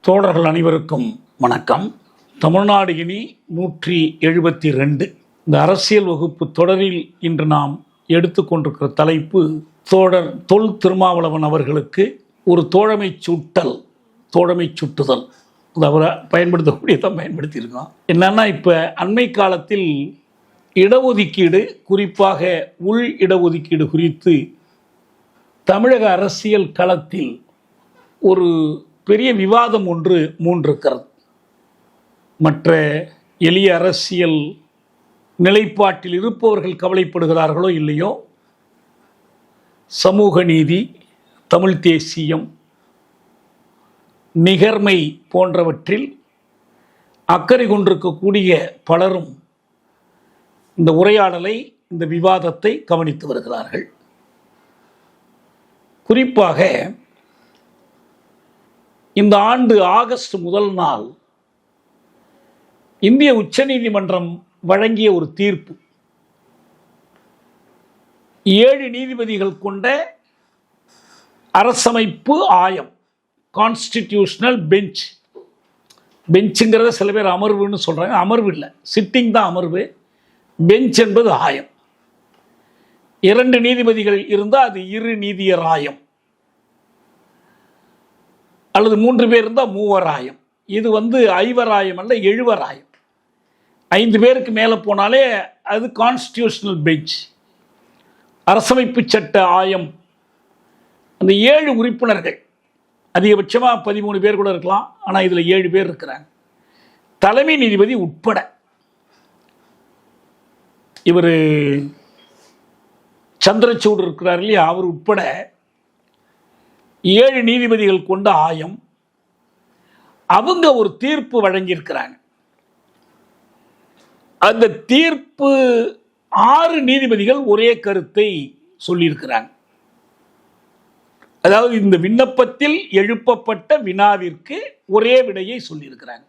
தோழர்கள் அனைவருக்கும் வணக்கம். தமிழ்நாடு இனி 172 இந்த அரசியல் வகுப்பு தொடரில் இன்று நாம் எடுத்துக்கொண்டிருக்கிற தலைப்பு தோழர் தொல் திருமாவளவன் அவர்களுக்கு ஒரு தோழமை சுட்டுதல். அவரை பயன்படுத்தக்கூடியதான் பயன்படுத்தியிருக்கோம். என்னன்னா, இப்போ அண்மை காலத்தில் இடஒதுக்கீடு, குறிப்பாக உள் இடஒதுக்கீடு குறித்து தமிழக அரசியல் களத்தில் ஒரு பெரிய விவாதம் ஒன்று மூன்றிருக்கிறது. மற்ற எளிய அரசியல் நிலைப்பாட்டில் இருப்பவர்கள் கவலைப்படுகிறார்களோ இல்லையோ, சமூக நீதி, தமிழ் தேசியம், நிகர்மை போன்றவற்றில் அக்கறை கொண்டிருக்கக்கூடிய பலரும் இந்த உரையாடலை, இந்த விவாதத்தை கவனித்து வருகிறார்கள். குறிப்பாக இந்த ஆண்டு ஆகஸ்ட் முதல் நாள் இந்திய உச்சநீதிமன்றம் வழங்கிய ஒரு தீர்ப்பு, 7 நீதிபதிகள் கொண்ட அரசமைப்பு ஆயம், கான்ஸ்டிடியூஷனல் பெஞ்ச். பெஞ்சுங்கிறத சில பேர் அமர்வுன்னு சொல்றாங்க. அமர்வு இல்லை, சிட்டிங் தான் அமர்வு. பெஞ்ச் என்பது ஆயம். 2 நீதிபதிகள் இருந்தால் அது 2 நீதியர் ஆயம், அல்லது 3 பேர் இருந்தால் 3 ஆயம். இது ஐவராயம் அல்ல, 7 ஆயம். 5 பேருக்கு மேலே போனாலே அது கான்ஸ்டிடியூஷனல் பெஞ்ச், அரசமைப்பு சட்ட ஆயம். அந்த 7 உறுப்பினர்கள், அதிகபட்சமாக 13 பேர் கூட இருக்கலாம், ஆனால் இதில் 7 பேர் இருக்கிறாங்க, தலைமை நீதிபதி உட்பட. இவர் சந்திரசூட் இருக்கிறார் இல்லையா, அவர் உட்பட 7 நீதிபதிகள் கொண்ட ஆயம். அவங்க ஒரு தீர்ப்பு வழங்கியிருக்கிறாங்க. அந்த தீர்ப்பு 6 நீதிபதிகள் ஒரே கருத்தை சொல்லியிருக்கிறாங்க. அதாவது இந்த விண்ணப்பத்தில் எழுப்பப்பட்ட வினாவிற்கு ஒரே விடையை சொல்லியிருக்கிறாங்க.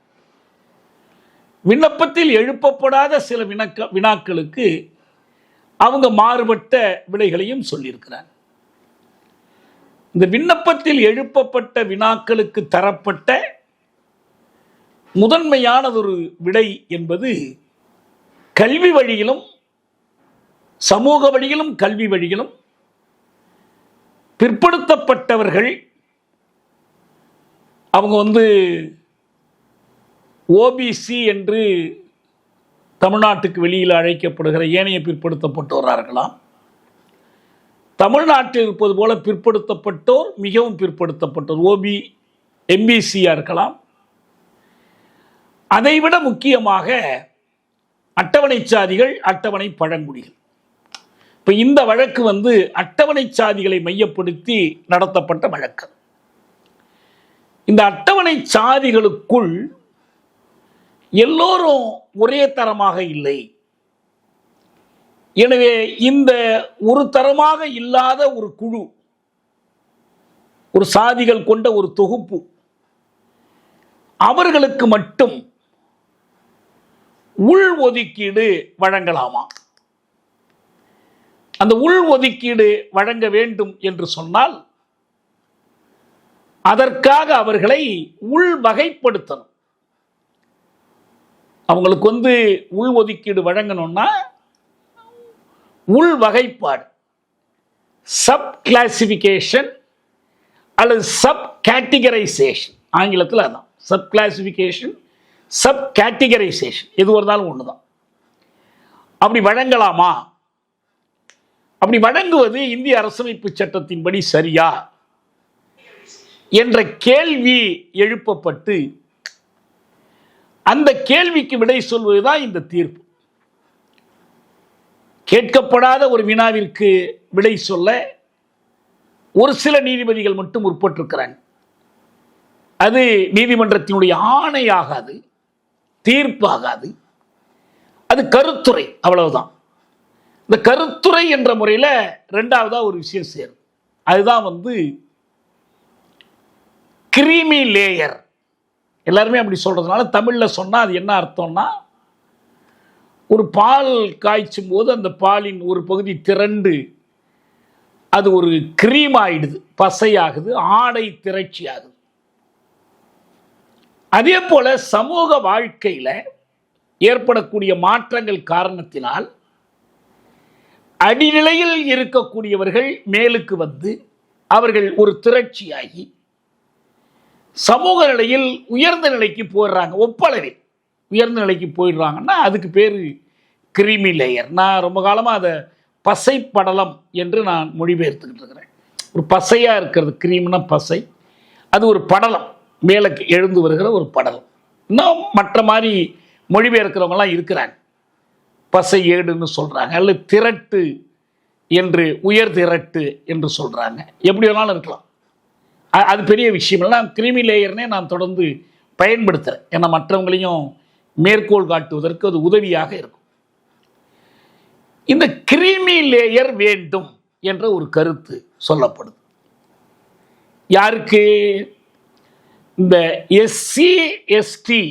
விண்ணப்பத்தில் எழுப்பப்படாத சில வினாக்களுக்கு அவங்க மாறுபட்ட விடைகளையும் சொல்லியிருக்கிறாங்க. இந்த விண்ணப்பத்தில் எழுப்பப்பட்ட வினாக்களுக்கு தரப்பட்ட முதன்மையானதொரு விடை என்பது கல்வி வழியிலும், சமூக வழியிலும், கல்வி வழியிலும் பிற்படுத்தப்பட்டவர்கள், அவங்க ஓபிசி என்று தமிழ்நாட்டுக்கு வெளியில் அழைக்கப்படுகிற ஏனைய பிற்படுத்தப்பட்டோரார்களாம். தமிழ்நாட்டில் இருப்பது போல பிற்படுத்தப்பட்டோர், மிகவும் பிற்படுத்தப்பட்டோர், எம்பிசியா இருக்கலாம். அதைவிட முக்கியமாக அட்டவணை சாதிகள், அட்டவணை பழங்குடிகள். இப்போ இந்த வழக்கு அட்டவணை சாதிகளை மையப்படுத்தி நடத்தப்பட்ட வழக்கு. இந்த அட்டவணை சாதிகளுக்குள் எல்லோரும் ஒரே தரமாக இல்லை. எனவே இந்த ஒரு தரமாக இல்லாத ஒரு குழு, ஒரு சாதிகள் கொண்ட ஒரு தொகுப்பு, அவர்களுக்கு மட்டும் உள் ஒதுக்கீடு வழங்கலாமா? அந்த உள் ஒதுக்கீடு வழங்க வேண்டும் என்று சொன்னால் அதற்காக அவர்களை உள் வகைப்படுத்தணும். அவங்களுக்கு உள் ஒதுக்கீடு வழங்கணும்னா உள் வகைப்பாடு, சப் கிளாசிபிகேஷன் அல்லது சப் கேட்டகரைசேஷன், ஆங்கிலத்தில் அதான் சப் கிளாசிபிகேஷன், சப் கேட்டகரைசேஷன், எது இருந்தாலும் ஒன்று தான். அப்படி வழங்கலாமா? அப்படி வழங்குவது இந்திய அரசமைப்பு சட்டத்தின்படி சரியா என்ற கேள்வி எழுப்பப்பட்டு அந்த கேள்விக்கு விடை சொல்வதுதான் இந்த தீர்ப்பு. கேட்கப்படாத ஒரு வினாவிற்கு விடை சொல்ல ஒரு சில நீதிபதிகள் மட்டும் முற்பட்டிருக்கிறாங்க. அது நீதிமன்றத்தினுடைய ஆணையாகாது, தீர்ப்பாகாது, அது கருத்துரை, அவ்வளவுதான். இந்த கருத்துரை என்ற முறையில் 2வதா ஒரு விஷயம் சேரும். அதுதான் கிரீமி லேயர். எல்லாருமே அப்படி சொல்றதுனால தமிழில் சொன்னால் அது என்ன அர்த்தம்னா, ஒரு பால் காய்ச்சும் போது அந்த பாலின் ஒரு பகுதி திரண்டு அது ஒரு கிரீம் ஆயிடுது, பசையாகுது, ஆடை திரட்சி ஆகுது. அதே போல சமூக வாழ்க்கையில் ஏற்படக்கூடிய மாற்றங்கள் காரணத்தினால் அடிநிலையில் இருக்கக்கூடியவர்கள் மேலுக்கு வந்து அவர்கள் ஒரு திரட்சியாகி சமூக நிலையில் உயர்ந்த நிலைக்கு போயிடுறாங்க. ஒப்பளவில் உயர்ந்த நிலைக்கு போயிடுறாங்கன்னா அதுக்கு பேர் கிரீமி லேயர். நான் ரொம்ப காலமாக அதை பசை படலம் என்று நான் மொழிபெயர்த்துக்கிட்டு இருக்கிறேன். ஒரு பசையாக இருக்கிறது, கிரீம்னா பசை, அது ஒரு படலம், மேலே எழுந்து வருகிற ஒரு படலம். இன்னும் மற்ற மாதிரி மொழிபெயர்க்கிறவங்களாம் இருக்கிறாங்க. பசை ஏடுன்னு சொல்கிறாங்க, அல்லது திரட்டு என்று, உயர் திரட்டு என்று சொல்கிறாங்க. எப்படி வேணாலும் இருக்கலாம், அது பெரிய விஷயம் இல்லை. கிரீமி லேயர்னே நான் தொடர்ந்து பயன்படுத்துகிறேன். ஏன்னா மற்றவங்களையும் மேற்கோள் காட்டுவதற்கு அது உதவியாக இருக்கும். இந்த கிரீமி லேயர் வேண்டும் என்ற ஒரு கருத்து சொல்லப்படுது. யாருக்கு? இந்த எஸ்சி எஸ்டி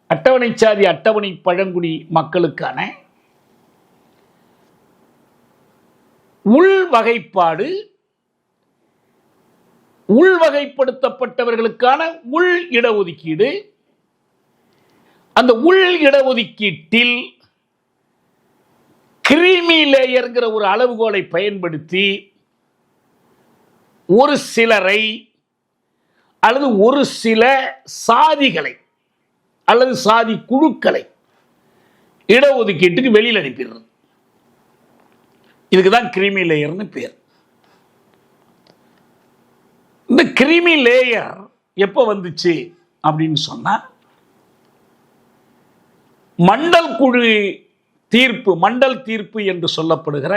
அட்டவணை சாதி அட்டவணை பழங்குடி மக்களுக்கான உள்வகைப்பாடு, உள்வகைப்படுத்தப்பட்டவர்களுக்கான உள் இடஒதுக்கீடு. அந்த உள் இடஒதுக்கீட்டில் கிரீமி லேயர்ங்கிற ஒரு அளவுகோலை பயன்படுத்தி ஒரு சிலரை அல்லது ஒரு சில சாதிகளை அல்லது சாதி குழுக்களை இடஒதுக்கீட்டுக்கு வெளியில் அனுப்பிடுறது. இதுக்கு தான் கிரீமி லேயர்னு பேர். இந்த கிரீமி லேயர் எப்போ வந்துச்சு அப்படின்னு சொன்னா, மண்டல் குழு தீர்ப்பு, மண்டல் தீர்ப்பு என்று சொல்லப்படுகிற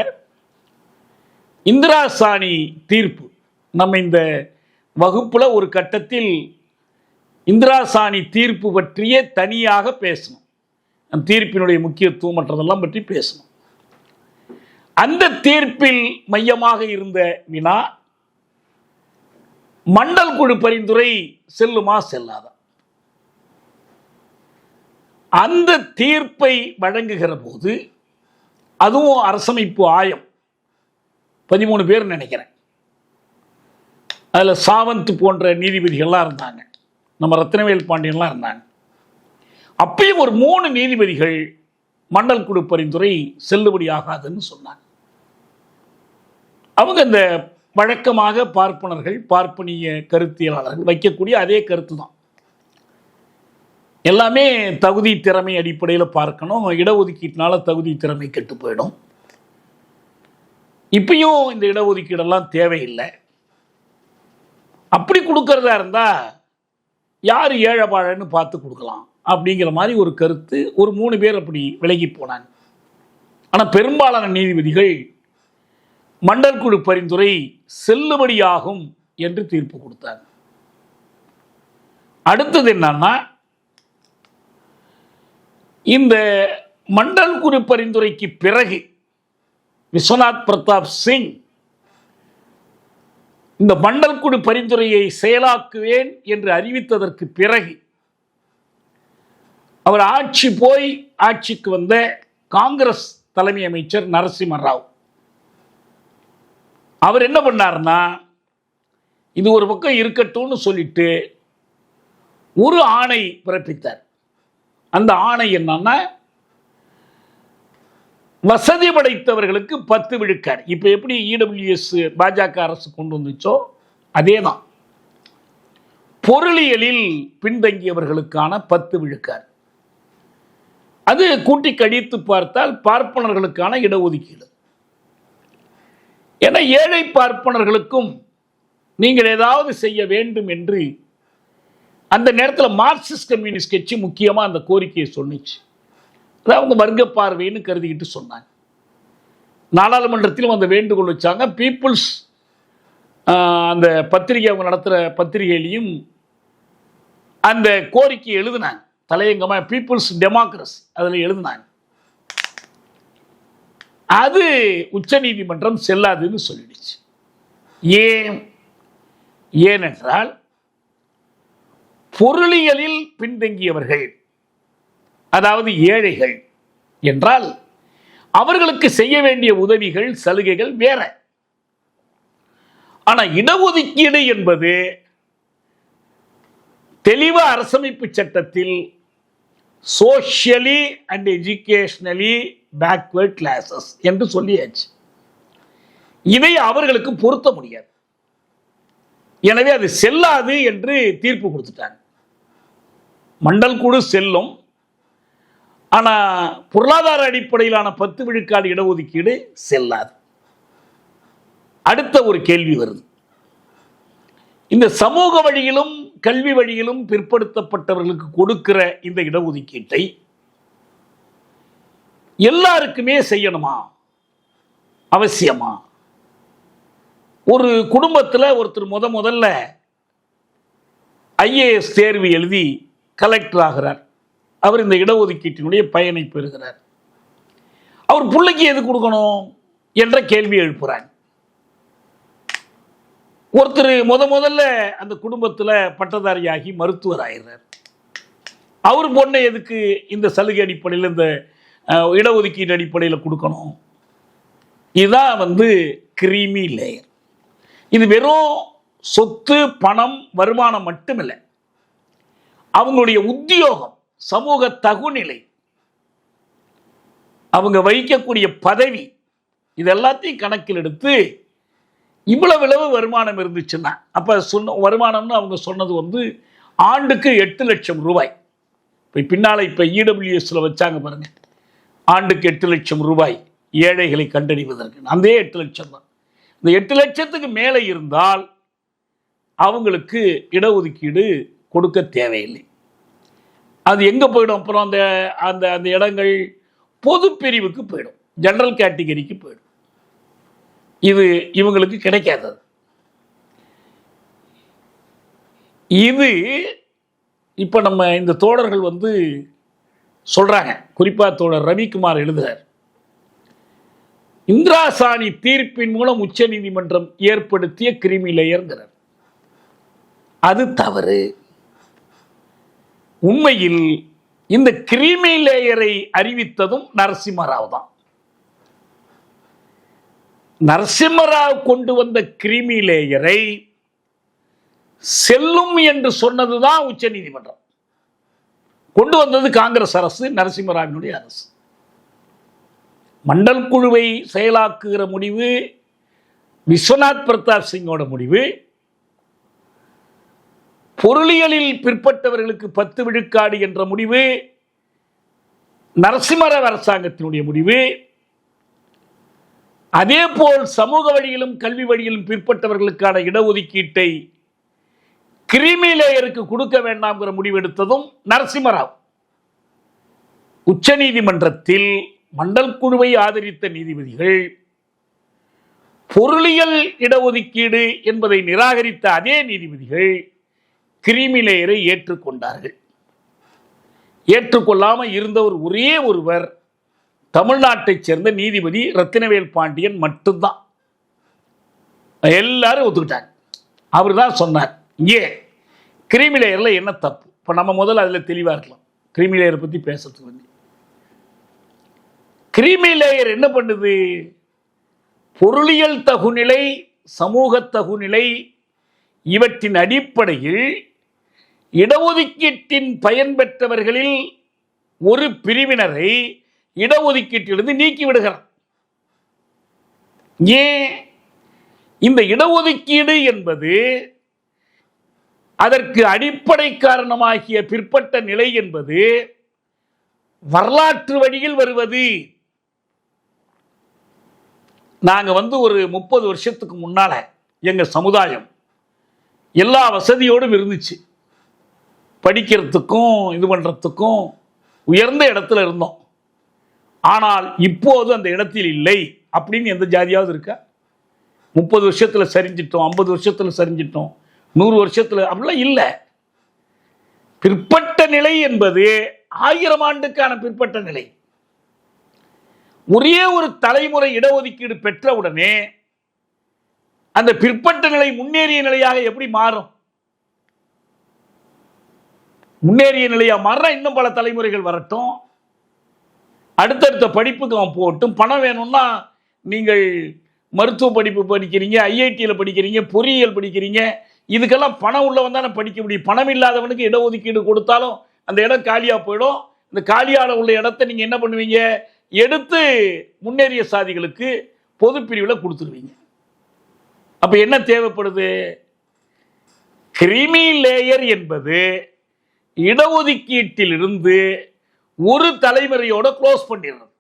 இந்திரா சாணி தீர்ப்பு. நம்ம இந்த வகுப்புல ஒரு கட்டத்தில் இந்திரா சாணி தீர்ப்பு பற்றியே தனியாக பேசணும். அந்த தீர்ப்பினுடைய முக்கியத்துவம் மற்றதெல்லாம் பற்றி பேசணும். அந்த தீர்ப்பில் மையமாக இருந்த வினா, மண்டல் குழு பரிந்துரை செல்லுமா செல்லாதா? அந்த தீர்ப்பை வழங்குகிற போது, அதுவும் அரசமைப்பு ஆயம் 13 பேர் நினைக்கிறேன், அதில் சாவந்த் போன்ற நீதிபதிகள்லாம் இருந்தாங்க, நம்ம ரத்னவேல் பாண்டியன்லாம் இருந்தாங்க. அப்பயும் ஒரு 3 நீதிபதிகள் மண்டல் குழு பரிந்துரை செல்லுபடியாகாதுன்னு சொன்னாங்க. அவங்க இந்த வழக்கமாக பார்ப்பனர்கள், பார்ப்பனிய கருத்தியலாளர்கள் வைக்கக்கூடிய அதே கருத்து தான். எல்லாமே தகுதி திறமை அடிப்படையில் பார்க்கணும், இடஒதுக்கீட்டினால தகுதி திறமை கெட்டு போயிடும், இப்பயும் இந்த இடஒதுக்கீடெல்லாம் தேவையில்லை, அப்படி கொடுக்கறதா இருந்தால் யார் ஏழைபாழன்னு பார்த்து கொடுக்கலாம் அப்படிங்கிற மாதிரி ஒரு கருத்து. ஒரு 3 பேர் அப்படி விலகி போனாங்க. ஆனால் பெரும்பாலான நீதிபதிகள் மண்டல் குழு பரிந்துரை செல்லுபடியாகும் என்று தீர்ப்பு கொடுத்தாங்க. அடுத்தது என்னன்னா, இந்த மண்டல் குழு பரிந்துரைக்கு பிறகு விஸ்வநாத் பிரதாப் சிங் இந்த மண்டல் குழு பரிந்துரையை செயலாக்குவேன் என்று அறிவித்ததற்கு பிறகு அவர் ஆட்சிக்கு வந்த காங்கிரஸ் தலைமை அமைச்சர் நரசிம்ம ராவ் அவர் என்ன பண்ணார்னா, இது ஒரு பக்கம் இருக்கட்டும்னு சொல்லிட்டு ஒரு ஆணை பிறப்பித்தார். அந்த ஆணை என்னன்னா, வசதி படைத்தவர்களுக்கு 10 விழுக்காடு. இப்போ எப்படி இடபிள்யூஎஸ் பாஜக அரசு கொண்டு வந்துச்சோ அதே தான். பொருளியலில் பின்தங்கியவர்களுக்கான 10 விழுக்காடு. அது கூட்டி கழித்து பார்த்தால் பார்ப்பனர்களுக்கான இடஒதுக்கீடு. என ஏழை பார்ப்பனர்களுக்கும் நீங்கள் ஏதாவது செய்ய வேண்டும் என்று அந்த நேரத்தில் மார்க்சிஸ்ட் கம்யூனிஸ்ட் கட்சி முக்கியமாக அந்த கோரிக்கையை சொன்னிச்சு. அவங்க வர்க்க பார்வைன்னு கருதிக்கிட்டு சொன்னாங்க. நாடாளுமன்றத்திலும் அந்த வேண்டுகோள் வச்சாங்க. பீப்புள்ஸ் அந்த பத்திரிகை, அவங்க நடத்துகிற பத்திரிகையிலையும் அந்த கோரிக்கை எழுதினாங்க. தலையங்கமாக பீப்புள்ஸ் டெமோக்ரஸி அதில் எழுதினாங்க. அது உச்ச நீதிமன்றம் செல்லாதுன்னு சொல்லிடுச்சு. ஏனென்றால் பொருளியலில் பின்தங்கியவர்கள், அதாவது ஏழைகள் என்றால் அவர்களுக்கு செய்ய வேண்டிய உதவிகள், சலுகைகள் வேற. ஆனால் இடஒதுக்கீடு என்பது தெளிவா அரசமைப்பு சட்டத்தில் socially and educationally backward classes என்று சொல்லியாச்சு. இதை அவர்களுக்கு பொருத்த முடியாது. எனவே அது செல்லாது என்று தீர்ப்பு கொடுத்துட்டாங்க. மண்டல் குழு செல்லும், ஆனா பொருளாதார அடிப்படையிலான 10 விழுக்காடு இடஒதுக்கீடு செல்லாது. அடுத்த ஒரு கேள்வி வருது. இந்த சமூக வழியிலும் கல்வி வழியிலும் பிற்படுத்தப்பட்டவர்களுக்கு கொடுக்கிற இந்த இடஒதுக்கீட்டை எல்லாருக்குமே செய்யணுமா, அவசியமா? ஒரு குடும்பத்தில் ஒருத்தர் முதல்ல IAS தேர்வு எழுதி கலெக்டர் ஆகிறார். அவர் இந்த இடஒதுக்கீட்டினுடைய பயனை பெறுகிறார். அவர் பிள்ளைக்கு எது கொடுக்கணும் என்ற கேள்வி எழுப்புறாங்க. ஒருத்தர் முதல்ல அந்த குடும்பத்தில் பட்டதாரியாகி மருத்துவர் ஆகிறார். அவர் பொண்ணை எதுக்கு இந்த சலுகை அடிப்படையில், இந்த இடஒதுக்கீடு அடிப்படையில் கொடுக்கணும்? இதுதான் கிரீமி லேயர். இது வெறும் சொத்து, பணம், வருமானம் மட்டுமில்லை, அவங்களுடைய உத்தியோகம், சமூக தகுநிலை, அவங்க வகிக்கக்கூடிய பதவி, இது எல்லாத்தையும் கணக்கில் எடுத்து இவ்வளவு வருமானம் இருந்துச்சுன்னா, அப்ப வருமானம்னு அவங்க சொன்னது ஆண்டுக்கு 8 லட்சம் ரூபாய். பின்னால இப்ப EWSல வச்சாங்க பாருங்க, ஆண்டுக்கு 8 லட்சம் ரூபாய் ஏழைகளை கண்டறிவதற்கு. அந்த 8 லட்சம் தான். இந்த 8 லட்சத்துக்கு மேலே இருந்தால் அவங்களுக்கு இடஒதுக்கீடு கொடுக்க தேவையில்லை. அது எங்க போயிடும்? அப்புறம் அந்த அந்த அந்த இடங்கள் பொது பிரிவுக்கு போயிடும், ஜெனரல் கேட்டகரிக்கு போயிடும். இது இவங்களுக்கு கிடைக்காதது. இது இப்ப நம்ம இந்த தோழர்கள் சொல்றாங்க, குறிப்பா தோழர் ரவிக்குமார் எழுதுகிறார், இந்திரா சாணி தீர்ப்பின் மூலம் உச்ச நீதிமன்றம் ஏற்படுத்திய கிரிமி லேயர்ங்கிறார். அது தவறு. உண்மையில் இந்த கிரிமி லேயரை அறிவித்ததும் நரசிம்மராவ் தான். நரசிம்மராவ் கொண்டு வந்த கிரிமி லேயரை செல்லும் என்று சொன்னதுதான் உச்ச நீதிமன்றம். கொண்டு வந்தது காங்கிரஸ் அரசு, நரசிம்மராவினுடைய அரசு. மண்டல் குழுவை செயலாக்குகிற முடிவு விஸ்வநாத் பிரதாப் சிங்கோட முடிவு. பொருளியலில் பிற்பட்டவர்களுக்கு 10 விழுக்காடு என்ற முடிவு நரசிம்மராவ் அரசாங்கத்தினுடைய முடிவு. அதே போல் சமூக வழியிலும் கல்வி வழியிலும் பிற்பட்டவர்களுக்கான இடஒதுக்கீட்டை கிரிமி லேயருக்கு கொடுக்க வேண்டாம்ங்கிற முடிவு எடுத்ததும் நரசிம்மராவ். உச்ச நீதிமன்றத்தில் மண்டல் குழுவை ஆதரித்த நீதிபதிகள் பொருளியல் இடஒதுக்கீடு என்பதை நிராகரித்த அதே நீதிபதிகள் கிரிமி லேயரை ஏற்றுக்கொண்டார்கள். ஏற்றுக்கொள்ளாமல் இருந்தவர் ஒரே ஒருவர் தமிழ்நாட்டைச் சேர்ந்த நீதிபதி ரத்தினவேல் பாண்டியன் மட்டும்தான். எல்லாரும் ஒத்துக்கிட்டாங்க. அவர் தான் சொன்னார், இங்கே கிரிமி லேயரில் என்ன தப்பு. இப்போ நம்ம முதல்ல அதில் தெளிவாக இருக்கலாம். கிரிமி லேயரை பற்றி பேசுறதுக்கு கிரிமி லேயர் என்ன பண்ணுது? பொருளியல் தகுநிலை, சமூக தகுநிலை, இவற்றின் அடிப்படையில் இடஒதுக்கீட்டின் பயன் பெற்றவர்களில் ஒரு பிரிவினரை இடஒதுக்கீட்டிலிருந்து நீக்கிவிடுகிறார். ஏன்? இந்த இடஒதுக்கீடு என்பது அதற்கு அடிப்படை காரணமாகிய பிற்பட்ட நிலை என்பது வரலாற்று வழியில் வருவது. நாங்க ஒரு 30 வருஷத்துக்கு முன்னால எங்க சமுதாயம் எல்லா வசதியோடும் இருந்துச்சு. படிக்கிறதுக்கும் இது பண்றதுக்கும் உயர்ந்த இடத்துல இருந்தோம். ஆனால் இப்போது அந்த இடத்தில் இல்லை அப்படின்னு எந்த ஜாதியாவது இருக்கா? 30 வருஷத்துல சரிஞ்சிட்டோம், 50 வருஷத்துல சரிஞ்சிட்டோம், 100 வருஷத்துல அப்படிலாம் இல்லை. பிற்பட்ட நிலை என்பது 1000 ஆண்டுக்கான பிற்பட்ட நிலை. ஒரே ஒரு தலைமுறை இடஒதுக்கீடு பெற்றவுடனே அந்த பிற்பட்ட நிலை முன்னேறிய நிலையாக எப்படி மாறும்? முன்னேறிய நிலையா மாறினா இன்னும் பல தலைமுறைகள் வரட்டும், அடுத்தடுத்த படிப்புக்கு அவன் போட்டும். பணம் வேணும்னா நீங்கள் மருத்துவ படிப்பு படிக்கிறீங்க, IITயில் படிக்கிறீங்க, பொறியியல் படிக்கிறீங்க, இதுக்கெல்லாம் பணம் உள்ளவன் தானே படிக்க முடியும். பணம் இல்லாதவனுக்கு இடஒதுக்கீடு கொடுத்தாலும் அந்த இடம் காலியாக போயிடும். இந்த காலியான உள்ள இடத்த நீங்கள் என்ன பண்ணுவீங்க, எடுத்து முன்னேறிய சாதிகளுக்கு பொது பிரிவில் கொடுத்துருவீங்க. அப்போ என்ன தேவைப்படுது? கிரிமி லேயர் என்பது இடஒதுக்கீட்டிலிருந்து ஒரு தலைமுறையோட க்ளோஸ் பண்ணிடுறது,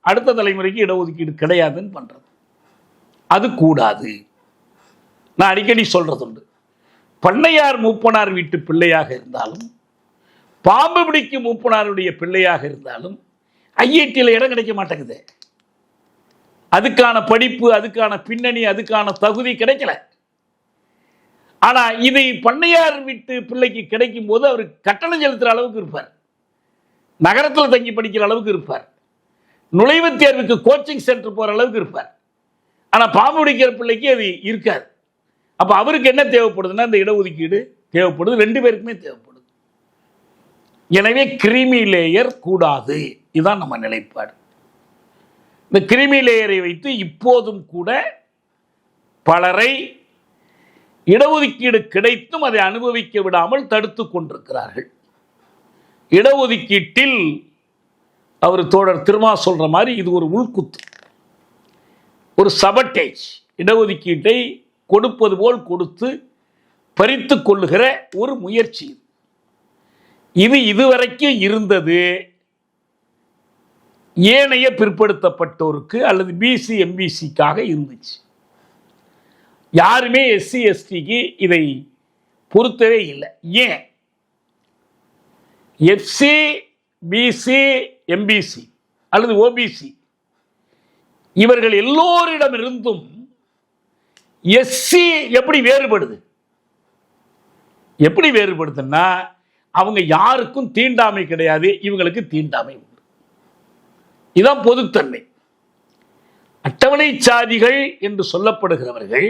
அடுத்த தலைமுறைக்கு இடஒதுக்கீடு கிடையாதுன்னு பண்றது. அது கூடாது. நான் அடிக்கடி சொல்றது உண்டு, பண்ணையார் மூப்பனார் வீட்டு பிள்ளையாக இருந்தாலும் பாம்பு பிடிக்கும் மூப்பனாருடைய பிள்ளையாக இருந்தாலும் ஐஐடியில் இடம் கிடைக்க மாட்டேங்குது. அதுக்கான படிப்பு, அதுக்கான பின்னணி, அதுக்கான தகுதி கிடைக்கல. ஆனா இது பண்ணையார் வீட்டு பிள்ளைக்கு கிடைக்கும் போது அவர் கட்டணம் செலுத்துற அளவுக்கு இருப்பார், நகரத்தில் தங்கி படிக்கிற அளவுக்கு இருப்பார், நுழைவுத் தேர்வுக்கு கோச்சிங் சென்டர் போற அளவுக்கு இருப்பார். ஆனா பாம்பு பிடிக்கிற பிள்ளைக்கு அது இருக்காது. அப்ப அவருக்கு என்ன தேவைப்படுதுன்னா இந்த இடஒதுக்கீடு தேவைப்படுது, ரெண்டு பேருக்குமே தேவைப்படுது. எனவே கிரிமி லேயர் கூடாது, இதுதான் நம்ம நிலைப்பாடு. இந்த கிரிமி லேயரை வைத்து இப்போதும் கூட பலரை இடஒதுக்கீடு கிடைத்தும் அதை அனுபவிக்க விடாமல் தடுத்து கொண்டிருக்கிறார்கள். இடஒதுக்கீட்டில் அவர் தோழர் திருமா சொல்ற மாதிரி இது ஒரு உள்குத்து, ஒரு சபட்டேஜ். இடஒதுக்கீட்டை கொடுப்பது போல் கொடுத்து பறித்து கொள்ளுகிற ஒரு முயற்சி. இது இதுவரைக்கும் இருந்தது ஏனைய பிற்படுத்தப்பட்டோருக்கு அல்லது பிசி எம்பிசிக்காக இருந்துச்சு. யாருமே எஸ்சி எஸ்டிக்கு இதை பொறுத்தவே இல்லை. ஏன்? எஃப்சி, பிசி, எம்பிசி அல்லது ஓபிசி இவர்கள் எல்லோரிடமிருந்தும் எஸ்சி எப்படி வேறுபடுது? எப்படி வேறுபடுதுன்னா அவங்க யாருக்கும் தீண்டாமை கிடையாது, இவங்களுக்கு தீண்டாமை உண்டு. இதான் பொதுத்தன்மை. அட்டவணை சாதிகள் என்று சொல்லப்படுகிறவர்கள்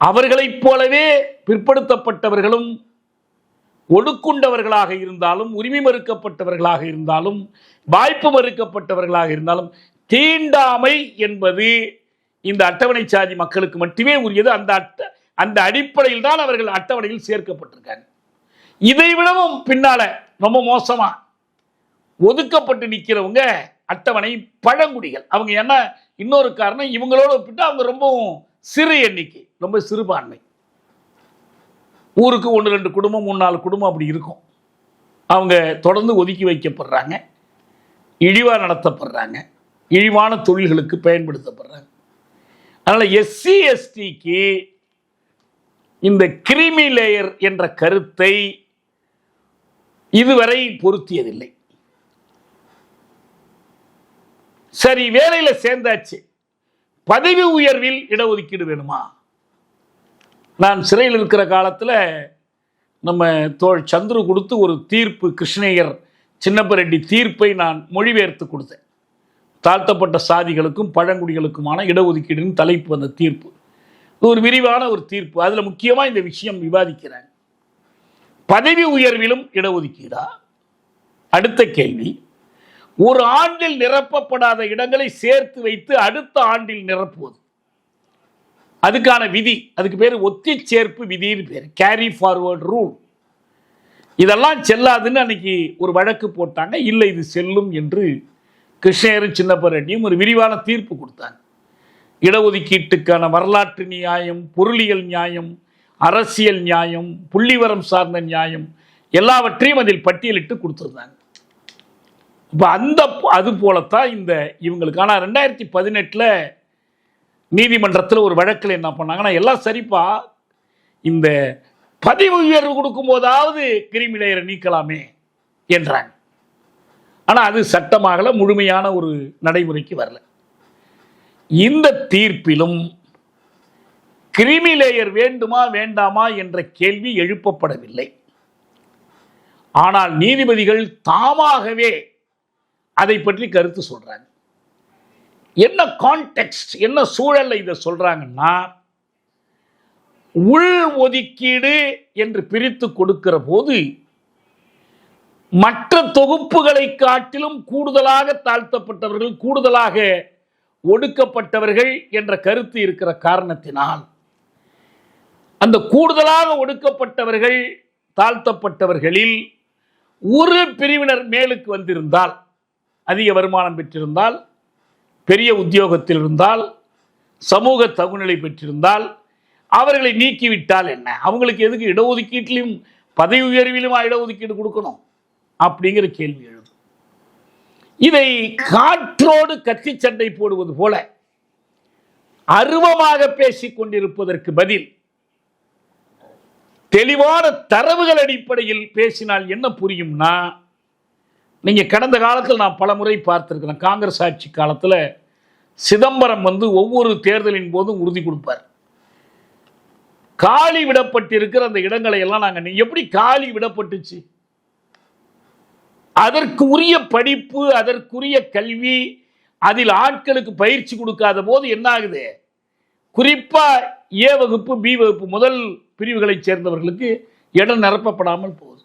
அவர்களைப் போலவே பிற்படுத்தப்பட்டவர்களும் ஒடுக்குண்டவர்களாக இருந்தாலும், உரிமை மறுக்கப்பட்டவர்களாக இருந்தாலும், வாய்ப்பு மறுக்கப்பட்டவர்களாக இருந்தாலும் தீண்டாமை என்பது இந்த அட்டவணை சாதி மக்களுக்கு மட்டுமே உரியது. அந்த அடிப்படையில் தான் அவர்கள் அட்டவணையில் சேர்க்கப்பட்டிருக்காங்க. இதை விடவும் பின்னால ரொம்ப மோசமா ஒதுக்கப்பட்டு நிற்கிறவங்க அட்டவணை பழங்குடிகள். அவங்க என்ன இன்னொரு காரணம், இவங்களோட ஒப்பிட்டு அவங்க ரொம்பவும் சிறு எண்ணிக்கை, ரொம்ப சிறுபான்மை. ஊருக்கு 1-2 குடும்பம், 3-4 குடும்பம் அப்படி இருக்கும். அவங்க தொடர்ந்து ஒதுக்கி வைக்கப்படுறாங்க, இழிவா நடத்தப்படுறாங்க, இழிவான தொழில்களுக்கு பயன்படுத்தப்படுறாங்க. அதனால எஸ்சி எஸ்டிக்கு இந்த கிரிமி லேயர் என்ற கருத்தை இதுவரை பொருத்தியதில்லை. சரி, வேலையில சேர்ந்தாச்சு, பதவி உயர்வில் இடஒதுக்கீடு வேணுமா? நான் சிறையில் இருக்கிற காலத்தில் நம்ம தோழ் சந்துரு கொடுத்து ஒரு தீர்ப்பு, கிருஷ்ணய்யர் சின்னப்பரெட்டி தீர்ப்பை நான் மொழிபெயர்த்து கொடுத்தேன். தாழ்த்தப்பட்ட சாதிகளுக்கும் பழங்குடிகளுக்குமான இடஒதுக்கீடுன்னு தலைப்பு அந்த தீர்ப்பு. ஒரு விரிவான ஒரு தீர்ப்பு. அதில் முக்கியமாக இந்த விஷயம் விவாதிக்கிறாங்க. பதவி உயர்விலும் இடஒதுக்கீடா? அடுத்த கேள்வி, ஒரு ஆண்டில் நிரப்பப்படாத இடங்களை சேர்த்து வைத்து அடுத்த ஆண்டில் நிரப்புவது, அதுக்கான விதி, அதுக்கு பேர் ஒத்தி சேர்ப்பு விதின்னு பேர், கேரி ஃபார்வர்ட் ரூல். இதெல்லாம் செல்லாதுன்னு அன்னைக்கு ஒரு வழக்கு போட்டாங்க. இல்லை, இது செல்லும் என்று கிருஷ்ணய்யரும் சின்னப்பரெட்டியும் ஒரு விரிவான தீர்ப்பு கொடுத்தாங்க. இடஒதுக்கீட்டுக்கான வரலாற்று நியாயம், பொருளியல் நியாயம், அரசியல் நியாயம், புள்ளிவரம் சார்ந்த நியாயம் எல்லாவற்றையும் அதில் பட்டியலிட்டு கொடுத்துருந்தாங்க. இப்போ அது போலத்தான் இந்த இவங்களுக்கு. ஆனால் 2018 நீதிமன்றத்தில் ஒரு வழக்கில் என்ன பண்ணாங்கன்னா, எல்லாம் சரிப்பா, இந்த பதவி உயர்வு கொடுக்கும் போதாவது கிரிமி லேயரை நீக்கலாமே என்றாங்க. ஆனால் அது சட்டமாக முழுமையான ஒரு நடைமுறைக்கு வரல. இந்த தீர்ப்பிலும் கிரிமி லேயர் வேண்டுமா வேண்டாமா என்ற கேள்வி எழுப்பப்படவில்லை. ஆனால் நீதிபதிகள் தாமாகவே அதை பற்றி கருத்து சொல்றாங்க. என்ன கான்டெக்ஸ்ட், என்ன சூழல்ல இதை சொல்றாங்கன்னா, உள் ஒதுக்கீடு என்று பிரித்து கொடுக்கிற போது மற்ற தொகுப்புகளை காட்டிலும் கூடுதலாக தாழ்த்தப்பட்டவர்கள், கூடுதலாக ஒடுக்கப்பட்டவர்கள் என்ற கருத்து இருக்கிற காரணத்தினால் அந்த கூடுதலாக ஒடுக்கப்பட்டவர்கள் தாழ்த்தப்பட்டவர்களில் ஒரு பிரிவினர் மேலுக்கு வந்திருந்தால், அதிக வருமானம் பெற்றிருந்தால், பெரிய உத்தியோகத்தில் இருந்தால், சமூக தகுநிலை பெற்றிருந்தால் அவர்களை நீக்கிவிட்டால் என்ன? அவங்களுக்கு எதுக்கு இடஒதுக்கீட்டிலும் பதவி உயர்விலும் இடஒதுக்கீடு கொடுக்கணும் அப்படிங்கிற கேள்வி எழுது. இதை காற்றோடு கத்தி சண்டை போடுவது போல அருவமாக பேசிக் கொண்டிருப்பதற்கு பதில் தெளிவான தரவுகள் அடிப்படையில் பேசினால் என்ன புரியும்னா, நீங்க கடந்த காலத்தில் நான் பல முறை பார்த்திருக்கிறேன். காங்கிரஸ் ஆட்சி காலத்தில் சிதம்பரம் ஒவ்வொரு தேர்தலின் போதும் உறுதி கொடுப்பார். காலி விடப்பட்டிருக்கிற அந்த இடங்களை எல்லாம் நாங்கள் எப்படி காலி விடப்பட்டுச்சு, அதற்கு உரிய படிப்பு, அதற்குரிய கல்வி, அதில் ஆட்களுக்கு பயிற்சி கொடுக்காத போது என்ன ஆகுது? குறிப்பா ஏ வகுப்பு, பி வகுப்பு முதல் பிரிவுகளை சேர்ந்தவர்களுக்கு இடம் நிரப்பப்படாமல் போகுது.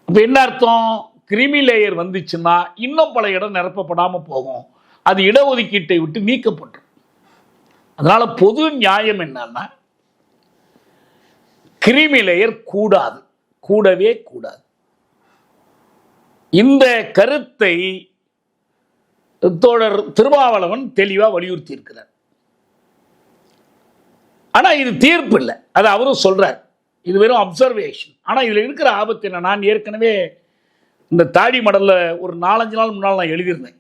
அப்ப என்ன அர்த்தம்? கிரிமி லேயர் வந்துச்சுன்னா இன்னும் பல இடம் நிரப்பப்படாமல் போகும். அது இடஒதுக்கீட்டை விட்டு நீக்கப்பட்டு. அதனால பொது நியாயம் என்னன்னா, கிரிமி லேயர் கூடாது, கூடவே கூடாது. இந்த கருத்தை தோழர் திருமாவளவன் தெளிவாக வலியுறுத்தி இருக்கிறார். ஆனா இது தீர்ப்பு இல்லை, அது அவரும் சொல்றார். இது வெறும் அப்சர்வேஷன். ஆனா இதுல இருக்கிற ஆபத்து என்ன? நான் ஏற்கனவே இந்த தாடி மடல்ல ஒரு 4-5 நாள் முன்னால் நான் எழுதியிருந்தேன்.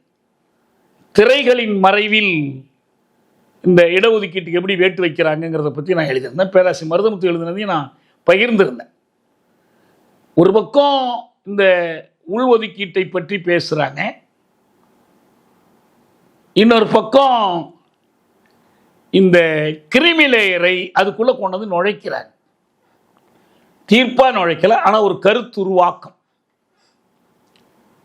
திரைகளின் மறைவில் இந்த இடஒதுக்கீட்டுக்கு எப்படி வேட்டு வைக்கிறாங்கிறத பற்றி நான் எழுதியிருந்தேன். பேராசிரியர் மருதமுத்து எழுதினதையும் நான் பகிர்ந்திருந்தேன். ஒரு பக்கம் இந்த உள்ஒதுக்கீட்டை பற்றி பேசுறாங்க, இன்னொரு பக்கம் இந்த கிரிமி லேயரை அதுக்குள்ள கொண்டு வந்து நுழைக்கிறாங்க. தீர்ப்பா நுழைக்கல, ஆனா ஒரு கருத்து உருவாக்கம்.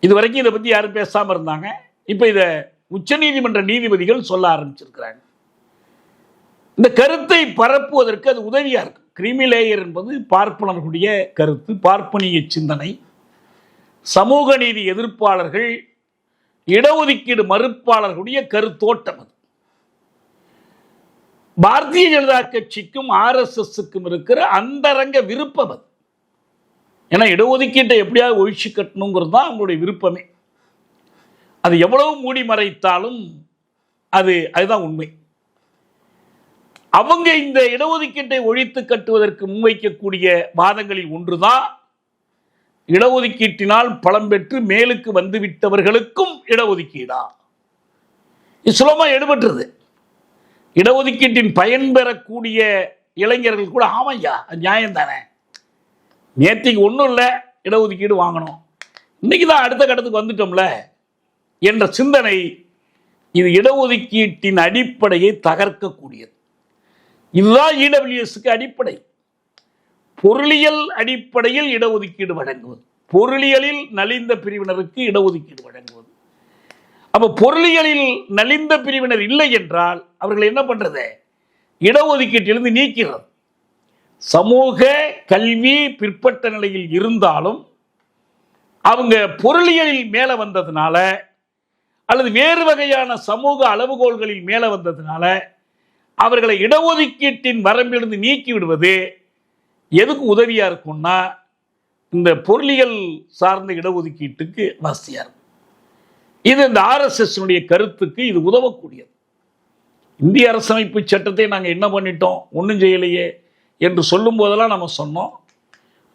இது வரைக்கும் இதை பத்தி யாரும் பேசாம இருந்தாங்க. இப்ப இதை உச்சநீதிமன்ற நீதிபதிகள் சொல்ல ஆரம்பிச்சிருக்கிறாங்க. இந்த கருத்தை பரப்புவதற்கு அது உதவியா இருக்கு. கிரிமி லேயர் என்பது பார்ப்பனர்களுடைய கருத்து, பார்ப்பனிய சிந்தனை. சமூக நீதி எதிர்ப்பாளர்கள், இடஒதுக்கீடு மறுப்பாளர்களுடைய கருத்தோட்டம் அது. பாரதிய ஜனதா கட்சிக்கும் RSSக்கும் இருக்கிற அந்தரங்க விருப்பம் அது. ஏன்னா இடஒதுக்கீட்டை எப்படியாவது ஒழிச்சு கட்டணுங்கிறது தான் அவங்களுடைய விருப்பமே. அது எவ்வளவு மூடி மறைத்தாலும் அதுதான் உண்மை. அவங்க இந்த இடஒதுக்கீட்டை ஒழித்து கட்டுவதற்கு முன்வைக்கக்கூடிய வாதங்களில் ஒன்றுதான், இடஒதுக்கீட்டினால் பலம் பெற்று மேலுக்கு வந்துவிட்டவர்களுக்கும் இடஒதுக்கீடா? இது சுலமா எடுபட்டுறது. இடஒதுக்கீட்டின் பயன் பெறக்கூடிய இளைஞர்கள் கூட ஆமையா நியாயம் தானே, நேற்றுக்கு ஒன்றும் இல்லை இடஒதுக்கீடு வாங்கணும், இன்னைக்கு தான் அடுத்த கட்டத்துக்கு வந்துட்டோம்ல என்ற சிந்தனை இது இடஒதுக்கீட்டின் அடிப்படையை தகர்க்கக்கூடியது. இதுதான் இடபிள்யூஎஸ்க்கு அடிப்படை. பொருளியல் அடிப்படையில் இடஒதுக்கீடு வழங்குவது, பொருளியலில் நலிந்த பிரிவினருக்கு இடஒதுக்கீடு வழங்குவது. அப்ப பொருளியலில் நலிந்த பிரிவினர் இல்லை என்றால் அவர்கள் என்ன பண்றது? இடஒதுக்கீட்டிலிருந்து நீக்கிறது. சமூக கல்வி பிற்பட்ட நிலையில் இருந்தாலும் அவங்க பொருளியலில் மேல வந்ததுனால அல்லது வேறு வகையான சமூக அளவுகோல்களில் மேல வந்ததுனால அவர்களை இடஒதுக்கீட்டின் வரம்பிலிருந்து நீக்கி விடுவது எதுக்கு உதவியா இருக்கும்னா, இந்த பொருளியல் சார்ந்த இடஒதுக்கீட்டுக்கு வசதியா இருக்கும். இது இந்த RSS கருத்துக்கு இது உதவக்கூடியது. இந்திய அரசமைப்பு சட்டத்தை நாங்கள் என்ன பண்ணிட்டோம், ஒன்றும் செய்யலையே என்று சொல்லும் போதெல்லாம் நம்ம சொன்னோம்,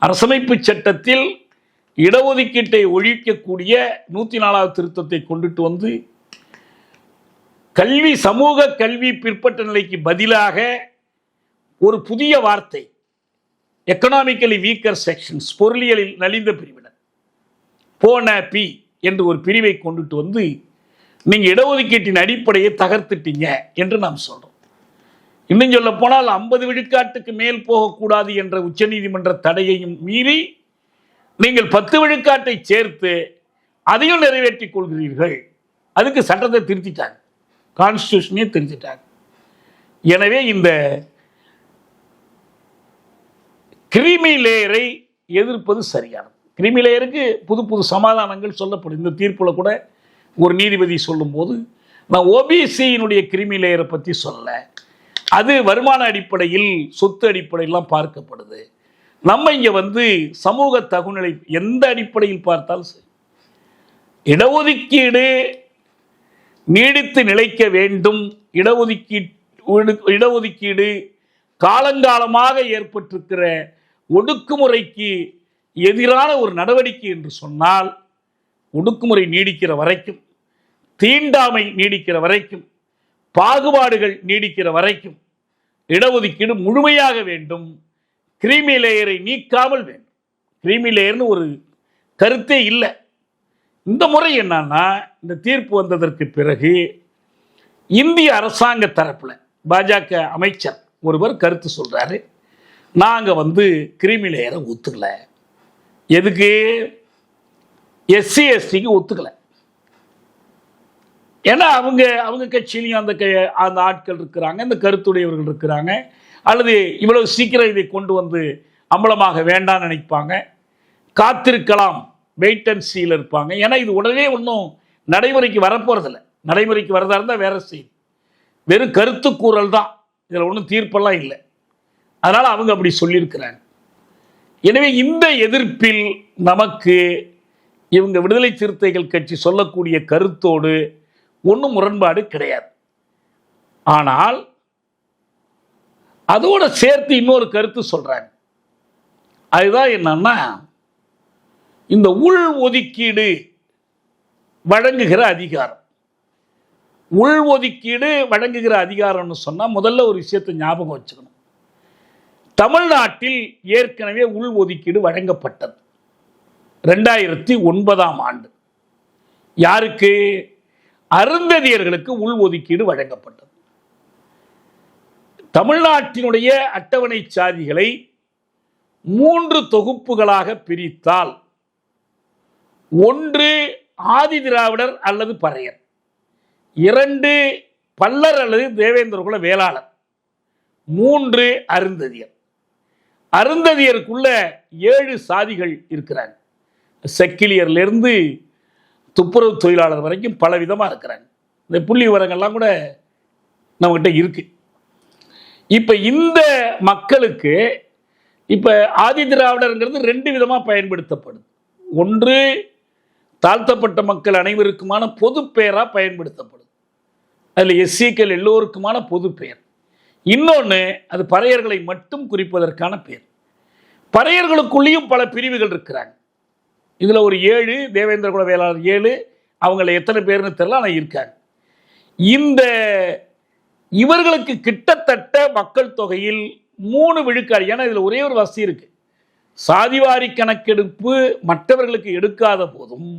அரசமைப்பு சட்டத்தில் இடஒதுக்கீட்டை ஒழிக்கக்கூடிய 104வது திருத்தத்தை கொண்டுட்டு வந்து கல்வி, சமூக கல்வி பிற்பட்ட நிலைக்கு பதிலாக ஒரு புதிய வார்த்தை, எக்கனாமிக்கலி வீக்கர் செக்ஷன்ஸ், பொருளியலில் நலிந்த பிரிவினர், போன பி என்று ஒரு பிரிவை கொண்டுட்டு வந்து நீங்க இடஒதுக்கீட்டின் அடிப்படையை தகர்த்துட்டீங்க என்று நாம் சொல்றோம். இன்னும் சொல்ல போனால் 50 விழுக்காட்டுக்கு மேல் போகக்கூடாது என்ற உச்சநீதிமன்ற தடையையும் மீறி நீங்கள் 10 விழுக்காட்டை சேர்த்து அதையும் நிறைவேற்றிக் கொள்கிறீர்கள். அதுக்கு சட்டத்தை திருத்திட்டாங்க, கான்ஸ்டிடியூஷனே திருத்திட்டாங்க. எனவே இந்த கிரிமி லேயரை எதிர்ப்பது சரியானது. கிரிமி லேயருக்கு புது புது சமாதானங்கள் சொல்லப்படும். இந்த தீர்ப்புல கூட ஒரு நீதிபதி சொல்லும் போது, நான் ஓபிசியினுடைய கிரிமி லேயரை பற்றி சொல்ல, அது வருமான அடிப்படையில், சொத்து அடிப்படையிலாம் பார்க்கப்படுது. நம்ம இங்க சமூக தகுநிலை எந்த அடிப்படையில் பார்த்தாலும் சரி, இடஒதுக்கீடு நீடித்து நிலைக்க வேண்டும். இடஒதுக்கீடு காலங்காலமாக ஏற்பட்டிருக்கிற ஒடுக்குமுறைக்கு எதிரான ஒரு நடவடிக்கை என்று சொன்னால், ஒடுக்குமுறை நீடிக்கிற வரைக்கும், தீண்டாமை நீடிக்கிற வரைக்கும், பாகுபாடுகள் நீடிக்கிற வரைக்கும் இடஒதுக்கீடு முழுமையாக வேண்டும். கிரீமி லேயரை நீக்காமல் வேண்டும். கிரீமி லேயர்னு ஒரு கருத்தே இல்லை. இந்த முறை என்னன்னா, இந்த தீர்ப்பு வந்ததற்கு பிறகு இந்திய அரசாங்க தரப்புல பாஜக அமைச்சர் ஒருவர் கருத்து சொல்றாரு, நாங்க கிரீமி லேயரை ஒத்துக்கல. எதுக்கு? எஸ்சி எஸ்டிக்கு ஒத்துக்கல. ஏன்னா அவங்க கட்சியிலையும் அந்த ஆட்கள் இருக்கிறாங்க, இந்த கருத்துடையவர்கள் இருக்கிறாங்க. அல்லது இவ்வளவு சீக்கிரம் இதை கொண்டு அம்பலமாக வேண்டாம்னு நினைப்பாங்க, காத்திருக்கலாம், வெயிட் அண்ட் சீல இருப்பாங்க. ஏன்னா இது உடனே ஒன்றும் நடைமுறைக்கு வரப்போறதில்லை. நடைமுறைக்கு வரதா இருந்தால் வேற செய்யும், வெறும் கருத்து கூறல் தான், இதில் ஒன்றும் தீர்ப்பெல்லாம் இல்லை. அதனால அவங்க அப்படி சொல்லியிருக்கிறாங்க. எனவே இந்த எதிர்ப்பில் நமக்கு இவங்க விடுதலை சிறுத்தைகள் கட்சி சொல்லக்கூடிய கருத்தோடு ஒன்றும் முரண்பாடு கிடையாது. ஆனால் அதோட சேர்த்து இன்னொரு கருத்து சொல்றாங்க. அதுதான் என்னன்னா, இந்த உள் ஒதுக்கீடு வழங்குகிற அதிகாரம். உள் ஒதுக்கீடு வழங்குகிற அதிகாரம்னு சொன்னா முதல்ல ஒரு விஷயத்தை ஞாபகம் வச்சுக்கணும். தமிழ்நாட்டில் ஏற்கனவே உள் ஒதுக்கீடு வழங்கப்பட்டது 2009ஆம் ஆண்டு. யாருக்கு? அருந்ததியர்களுக்கு உள் ஒதுக்கீடு வழங்கப்பட்டது. தமிழ்நாட்டினுடைய அட்டவணை சாதிகளை 3 தொகுப்புகளாக பிரித்தால், 1 ஆதி திராவிடர் அல்லது பறையர், 2 பல்லர் அல்லது தேவேந்திரகுல வேளாளர், 3 அருந்ததியர். அருந்ததியருக்குள்ள 7 சாதிகள் இருக்கிறாங்க. செக்கிலியர்லேருந்து துப்புரவு தொழிலாளர் வரைக்கும் பல விதமாக இருக்கிறாங்க. இந்த புள்ளி விவரங்கள்லாம் கூட நம்மகிட்ட இருக்கு. இப்போ இந்த மக்களுக்கு இப்போ ஆதி திராவிடர்ங்கிறது 2 விதமாக பயன்படுத்தப்படுது. ஒன்று தாழ்த்தப்பட்ட மக்கள் அனைவருக்குமான பொது பெயராக பயன்படுத்தப்படுது, அதில் எஸ்சிக்கள் எல்லோருக்குமான பொது பெயர். இன்னொன்று அது பறையர்களை மட்டும் குறிப்பதற்கான பெயர். பறையர்களுக்குள்ளேயும் பல பிரிவுகள் இருக்கிறாங்க. இதில் ஒரு 7, தேவேந்திரகுல வேளாளர் 7, அவங்கள எத்தனை பேர்னு தெரியல, ஆனால் இருக்காங்க. இவர்களுக்கு கிட்டத்தட்ட மக்கள் தொகையில் 3 விழுக்காடு. ஏன்னா இதில் ஒரே ஒரு வசதி இருக்கு, சாதிவாரி கணக்கெடுப்பு மற்றவர்களுக்கு எடுக்காத போதும்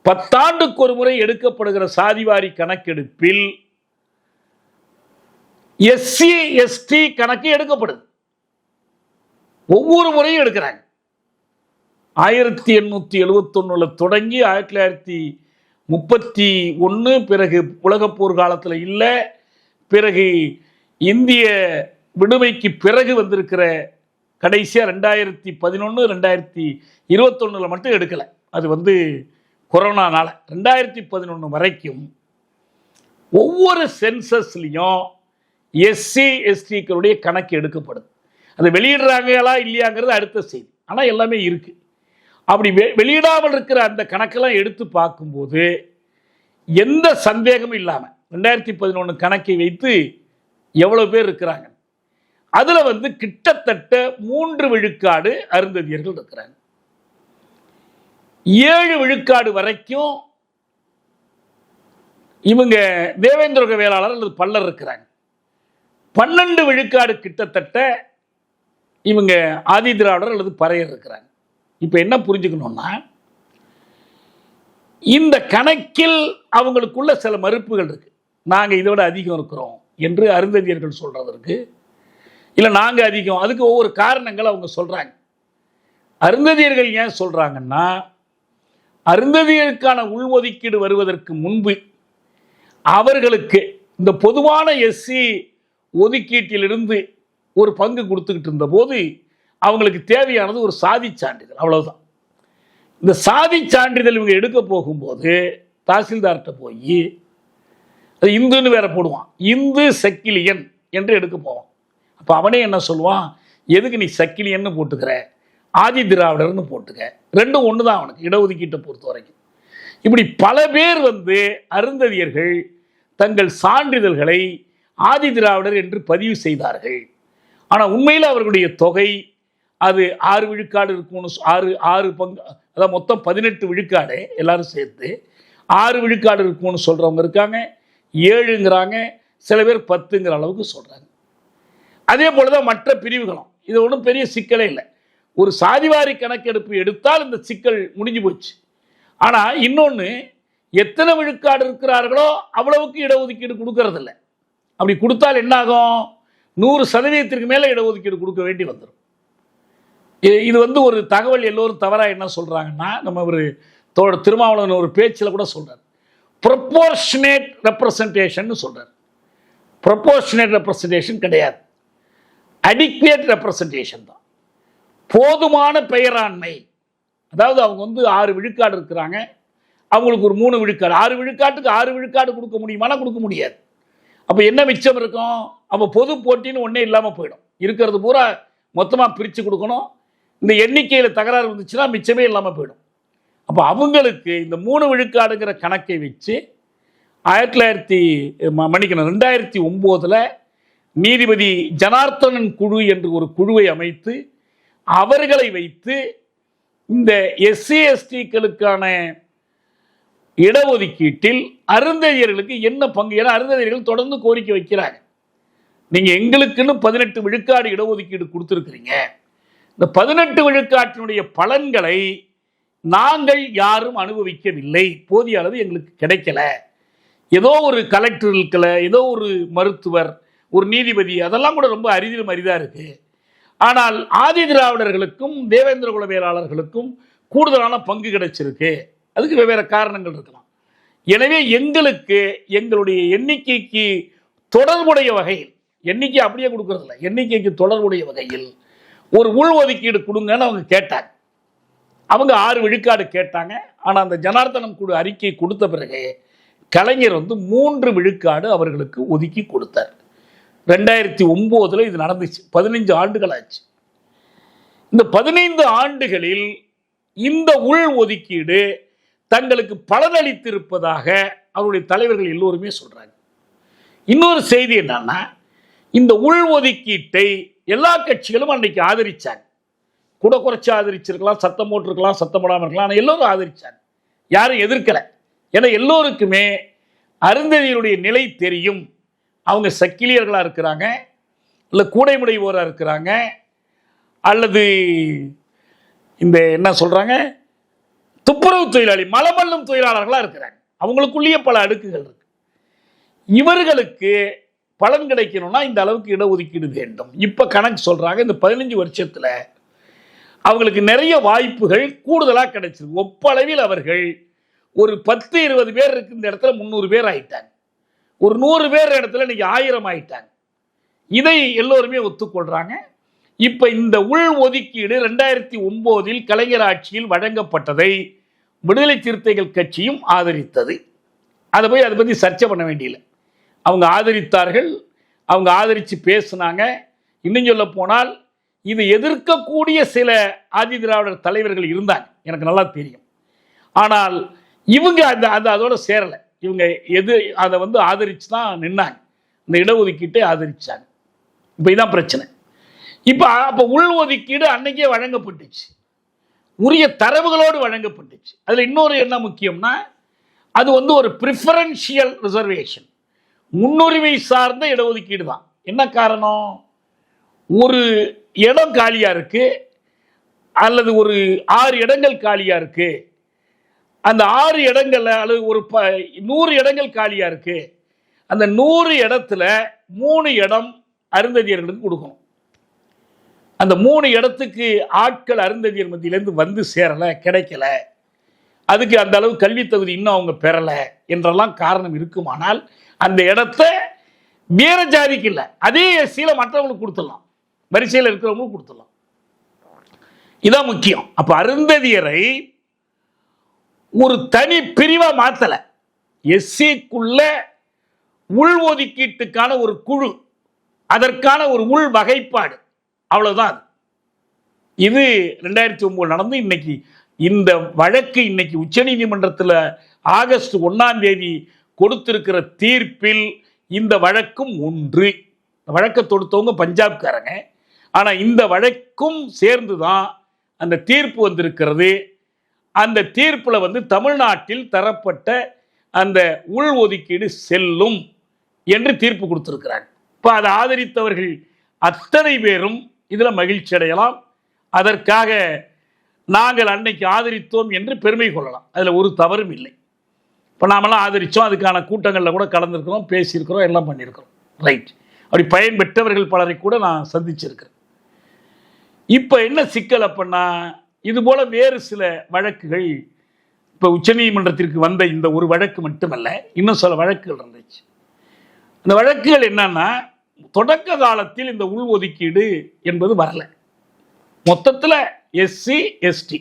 10 ஆண்டுக்கு ஒரு முறை எடுக்கப்படுகிற சாதிவாரி கணக்கெடுப்பில் எஸ்சி எஸ்டி கணக்கு எடுக்கப்படுது. ஒவ்வொரு முறையும் எடுக்கிறாங்க. 1871 தொடங்கி 1931, பிறகு உலகப்போர் காலத்தில் இல்லை, பிறகு இந்திய விடுமைக்கு பிறகு வந்திருக்கிற கடைசியாக 2011 2021 மட்டும் எடுக்கலை. அது கொரோனானால 2011 வரைக்கும் ஒவ்வொரு சென்சஸ்லையும் எஸ்சி எஸ்டிக்களுடைய கணக்கு எடுக்கப்படுது. அதை வெளியிடுறாங்களா இல்லையாங்கிறது அடுத்த செய்தி, ஆனால் எல்லாமே இருக்கு. அப்படி வெளியிடாமல் இருக்கிற அந்த கணக்கெல்லாம் எடுத்து பார்க்கும்போது எந்த சந்தேகமும் இல்லாமல் 2011 கணக்கை வைத்து எவ்வளவு பேர் இருக்கிறாங்க, அதுல கிட்டத்தட்ட 3 விழுக்காடு அருந்ததியர்கள் இருக்கிறாங்க. 7 விழுக்காடு வரைக்கும் இவங்க தேவேந்திர வேளாளர் அல்லது பல்லர் இருக்கிறாங்க. 12 விழுக்காடு கிட்டத்தட்ட இவங்க ஆதி திராவிடர் அல்லது பறையர் இருக்கிறாங்க. இப்ப என்ன புரிஞ்சுக்கணும்னா, இந்த கணக்கில் அவங்களுக்குள்ள சில மறுப்புகள் இருக்கு. நாங்க இதை விட அதிகம் இருக்கிறோம் என்று அருந்ததியர்கள் சொல்றதற்கு, இல்லை நாங்க அதிகம், அதுக்கு ஒவ்வொரு காரணங்கள் அவங்க சொல்றாங்க. அருந்ததியர்கள் ஏன் சொல்றாங்கன்னா, அருந்ததியருக்கான உள்ஒதுக்கீடு வருவதற்கு முன்பு அவர்களுக்கு இந்த பொதுவான எஸ்சி ஒதுக்கீட்டிலிருந்து ஒரு பங்கு கொடுத்துக்கிட்டு இருந்த போது அவங்களுக்கு தேவையானது ஒரு சாதி சான்றிதழ், அவ்வளவுதான். இந்த சாதி சான்றிதழ் இவங்க எடுக்க போகும்போது தாசில்தார்கிட்ட போய் இந்துன்னு வேற போடுவான், இந்து செக்கிலியன் என்று எடுக்க போவான். அப்போ அவனே என்ன சொல்லுவான், எதுக்கு நீ சக்கிலியன்னு போட்டுக்கிற, ஆதி திராவிடர்னு போட்டுக்க, ரெண்டும் ஒன்று தான் அவனுக்கு இடஒதுக்கீட்டை பொறுத்த வரைக்கும். இப்படி பல பேர் அருந்ததியர்கள் தங்கள் சான்றிதழ்களை ஆதி திராவிடர் என்று பதிவு செய்தார்கள். ஆனால் உண்மையில் அவர்களுடைய தொகை அது 6 விழுக்காடு இருக்கும்னு 6 பங்கு, அதான் மொத்தம் 18 விழுக்காடு எல்லாரும் சேர்த்து 6 விழுக்காடு இருக்கும்னு சொல்கிறவங்க இருக்காங்க, 7ங்கிறாங்க, சில பேர் 10ங்கிற அளவுக்கு சொல்கிறாங்க. அதே போல தான் மற்ற பிரிவுகளும். இது ஒன்றும் பெரிய சிக்கலே இல்லை. ஒரு சாதிவாரி கணக்கெடுப்பு எடுத்தால் இந்த சிக்கல் முடிஞ்சு போச்சு. ஆனால் இன்னொன்று, எத்தனை விழுக்காடு இருக்கிறார்களோ அவ்வளவுக்கு இடஒதுக்கீடு கொடுக்கறதில்ல. அப்படி கொடுத்தால் என்னாகும், 100% மேலே இடஒதுக்கீடு கொடுக்க வேண்டி வந்துடும். இது ஒரு தகவல் எல்லோரும் தவறாக என்ன சொல்கிறாங்கன்னா, நம்ம ஒரு திருமாவளவன் ஒரு பேச்சில் கூட சொல்கிறார், ப்ரொபோர்ஷனேட் ரெப்ரசன்டேஷன் சொல்கிறார். ப்ரொபோர்ஷனேட் ரெப்ரசன்டேஷன் கிடையாது, அடிக்வேட் ரெப்ரசன்டேஷன் தான். போதுமான பெயராண்மை. அதாவது அவங்க 6 விழுக்காடு இருக்கிறாங்க, அவங்களுக்கு ஒரு 3 விழுக்காடு, 6 விழுக்காட்டுக்கு 6 விழுக்காடு கொடுக்க முடியுமானா கொடுக்க முடியாது. அப்போ என்ன மிச்சம் இருக்கும், அப்போ பொது போட்டின்னு ஒன்றே இல்லாமல் போயிடும். இருக்கிறது பூரா மொத்தமாக பிரித்து கொடுக்கணும். இந்த எண்ணிக்கையில் தகராறு இருந்துச்சுன்னா மிச்சமே இல்லாமல் போயிடும். அப்போ அவங்களுக்கு இந்த 3 விழுக்காடுங்கிற கணக்கை வச்சு 2009 நீதிபதி ஜனார்த்தனன் குழு என்று ஒரு குழுவை அமைத்து அவர்களை வைத்து இந்த எஸ்சி எஸ்டிக்களுக்கான இடஒதுக்கீட்டில் அருந்ததியர்களுக்கு என்ன பங்கு, என அருந்ததியர்கள் தொடர்ந்து கோரிக்கை வைக்கிறாங்க. நீங்கள் எங்களுக்குன்னு 18 விழுக்காடு இடஒதுக்கீடு கொடுத்துருக்கிறீங்க, இந்த 18 விழுக்காட்டினுடைய பலன்களை நாங்கள் யாரும் அனுபவிக்கவில்லை, போதிய அளவு எங்களுக்கு கிடைக்கல. ஏதோ ஒரு கலெக்டர்களுக்குல, ஏதோ ஒரு மருத்துவர், ஒரு நீதிபதி, அதெல்லாம் கூட ரொம்ப அரிதிலும் அரிதாக இருக்குது. ஆனால் ஆதி திராவிடர்களுக்கும் தேவேந்திர குல வேளாளர்களுக்கும் கூடுதலான பங்கு கிடைச்சிருக்கு. அதுக்கு வெவ்வேறு காரணங்கள் இருக்கலாம். எனவே எங்களுக்கு எங்களுடைய எண்ணிக்கைக்கு தொடர்புடைய வகையில், எண்ணிக்கை அப்படியே கொடுக்கறதில்ல, எண்ணிக்கைக்கு தொடர்புடைய வகையில் ஒரு உள்ஒதுக்கீடு கொடுங்கன்னு அவங்க கேட்டாங்க. அவங்க 6 விழுக்காடு கேட்டாங்க. ஆனால் அந்த ஜனார்த்தனம் குழு அறிக்கை கொடுத்த பிறகு கலைஞர் 3 விழுக்காடு அவர்களுக்கு ஒதுக்கி கொடுத்தார். 2009 இது நடந்துச்சு. 15 ஆண்டுகள் ஆச்சு. இந்த 15 ஆண்டுகளில் இந்த உள் ஒதுக்கீடு தங்களுக்கு பலனளித்திருப்பதாக அவருடைய தலைவர்கள் எல்லோருமே சொல்றாங்க. இன்னொரு செய்தி என்னன்னா, இந்த உள் ஒதுக்கீட்டை எல்லா கட்சிகளும் அன்றைக்கு ஆதரிச்சாங்க. கூட குறைச்சி ஆதரிச்சிருக்கலாம், சத்தம் போட்டிருக்கலாம், சத்தம் போடாமல் இருக்கலாம், ஆனால் எல்லோரும் ஆதரிச்சாங்க, யாரும் எதிர்க்கலை. ஏன்னா எல்லோருக்குமே அருந்ததியருடைய நிலை தெரியும். அவங்க சக்கிலியர்களாக இருக்கிறாங்க, இல்லை கூடைமுடைவோராக இருக்கிறாங்க, அல்லது இந்த என்ன சொல்கிறாங்க துப்புரவு தொழிலாளி, மலமல்லும் தொழிலாளர்களாக இருக்கிறாங்க. அவங்களுக்குள்ளேயே பல அடுக்குகள் இருக்கு. இவர்களுக்கு பலன் கிடைக்கணும்னா இந்த அளவுக்கு இடஒதுக்கீடு வேண்டும். இப்போ கணக்கு சொல்கிறாங்க, இந்த 15 வருஷத்தில் அவங்களுக்கு நிறைய வாய்ப்புகள் கூடுதலாக கிடைச்சிருக்கு. ஒப்பளவில் அவர்கள் ஒரு 10-20 பேர் இருக்கு இந்த இடத்துல 300 பேர் ஆயிட்டாங்க. ஒரு 100 பேர் இடத்துல இன்னைக்கு 1000 ஆயிட்டாங்க. இதை எல்லோருமே ஒத்துக்கொள்றாங்க. இப்ப இந்த உள் ஒதுக்கீடு 2009 கலைஞர் ஆட்சியில் வழங்கப்பட்டதை விடுதலை சிறுத்தைகள் கட்சியும் ஆதரித்தது. அதை பற்றி சர்ச்சை பண்ண வேண்டியதில்லை. அவங்க ஆதரித்தார்கள், அவங்க ஆதரித்து பேசினாங்க. இன்னும் சொல்ல போனால் இது எதிர்க்கக்கூடிய சில ஆதி திராவிடர் தலைவர்கள் இருந்தாங்க, எனக்கு நல்லா தெரியும். ஆனால் இவங்க அதோட சேரலை. இவங்க அதை ஆதரித்து தான் நின்னாங்க, இந்த இடஒதுக்கீட்டை ஆதரிச்சாங்க. இப்போ இதுதான் பிரச்சனை. அப்போ உள் ஒதுக்கீடு அன்னைக்கே வழங்கப்பட்டுச்சு, உரிய தரவுகளோடு வழங்கப்பட்டுச்சு. அதில் இன்னொரு என்ன முக்கியம்னா, அது ஒரு ப்ரிஃபரன்ஷியல் ரிசர்வேஷன், முன்னுரிமை சார்ந்த இடஒதுக்கீடு தான். என்ன காரணம், ஒரு இடம் காலியாக இருக்கு, அல்லது ஒரு 6 இடங்கள் காலியாக இருக்கு, அந்த 6 இடங்கள் அல்லது ஒரு 100 இடங்கள் காலியாக இருக்கு, அந்த 100 இடத்துல 3 இடம் அருந்ததியர்களுக்கு கொடுக்கணும். அந்த 3 இடத்துக்கு ஆட்கள் அருந்ததியர் மத்தியிலேருந்து சேரலை, கிடைக்கல, அதுக்கு அந்த அளவு கல்வி தகுதி இன்னும் அவங்க பெறலை என்றெல்லாம் காரணம் இருக்குமானால் அந்த இடத்த வேற ஜாதிக்கு இல்லை, அதே எஸ்சியில் மற்றவங்களுக்கு கொடுத்துடலாம், வரிசையில் இருக்கிறவங்களுக்கு கொடுத்துடலாம். இதான் முக்கியம். அப்போ அருந்ததியரை ஒரு தனி பிரிவா மாத்தல, எஸ்சிக்குள்ள உள் ஒதுக்கீட்டுக்கான ஒரு குழு, அதற்கான ஒரு உள் வகைப்பாடு, அவ்வளவுதான். இது 2009 நடந்து இன்னைக்கு இந்த வழக்கு இன்னைக்கு உச்சநீதிமன்றத்தில் ஆகஸ்ட் 1ஆம் தேதி கொடுத்திருக்கிற தீர்ப்பில் இந்த வழக்கும் ஒன்று. வழக்கை தொடுத்தவங்க பஞ்சாப்காரங்க, ஆனா இந்த வழக்கும் சேர்ந்துதான் அந்த தீர்ப்பு வந்திருக்கிறது. அந்த தீர்ப்புல தமிழ்நாட்டில் தரப்பட்ட அந்த உள் ஒதுக்கீடு செல்லும் என்று தீர்ப்பு கொடுத்திருக்கிறாங்க. இப்போ அதை ஆதரித்தவர்கள் அத்தனை பேரும் இதுல மகிழ்ச்சி அடையலாம். அதற்காக நாங்கள் அன்னைக்கு ஆதரித்தோம் என்று பெருமை கொள்ளலாம், அதில் ஒரு தவறும் இல்லை. இப்போ நாமெல்லாம் ஆதரித்தோம், அதுக்கான கூட்டங்களில் கூட கலந்துருக்கிறோம், பேசியிருக்கிறோம், எல்லாம் பண்ணியிருக்கிறோம். ரைட். அப்படி பயன் பெற்றவர்கள் பலரை கூட நான் சந்திச்சிருக்கிறேன். இப்போ என்ன சிக்கல் அப்படின்னா, இது போல வேறு சில வழக்குகள் இப்போ உச்சநீதிமன்றத்திற்கு வந்த இந்த ஒரு வழக்கு மட்டுமல்ல, இன்னும் சில வழக்குகள் இருந்துச்சு. அந்த வழக்குகள் என்னன்னா, தொடக்க காலத்தில் இந்த உள்ஒதுக்கீடு என்பது வரல. மொத்தத்தில் எஸ்சி எஸ்டி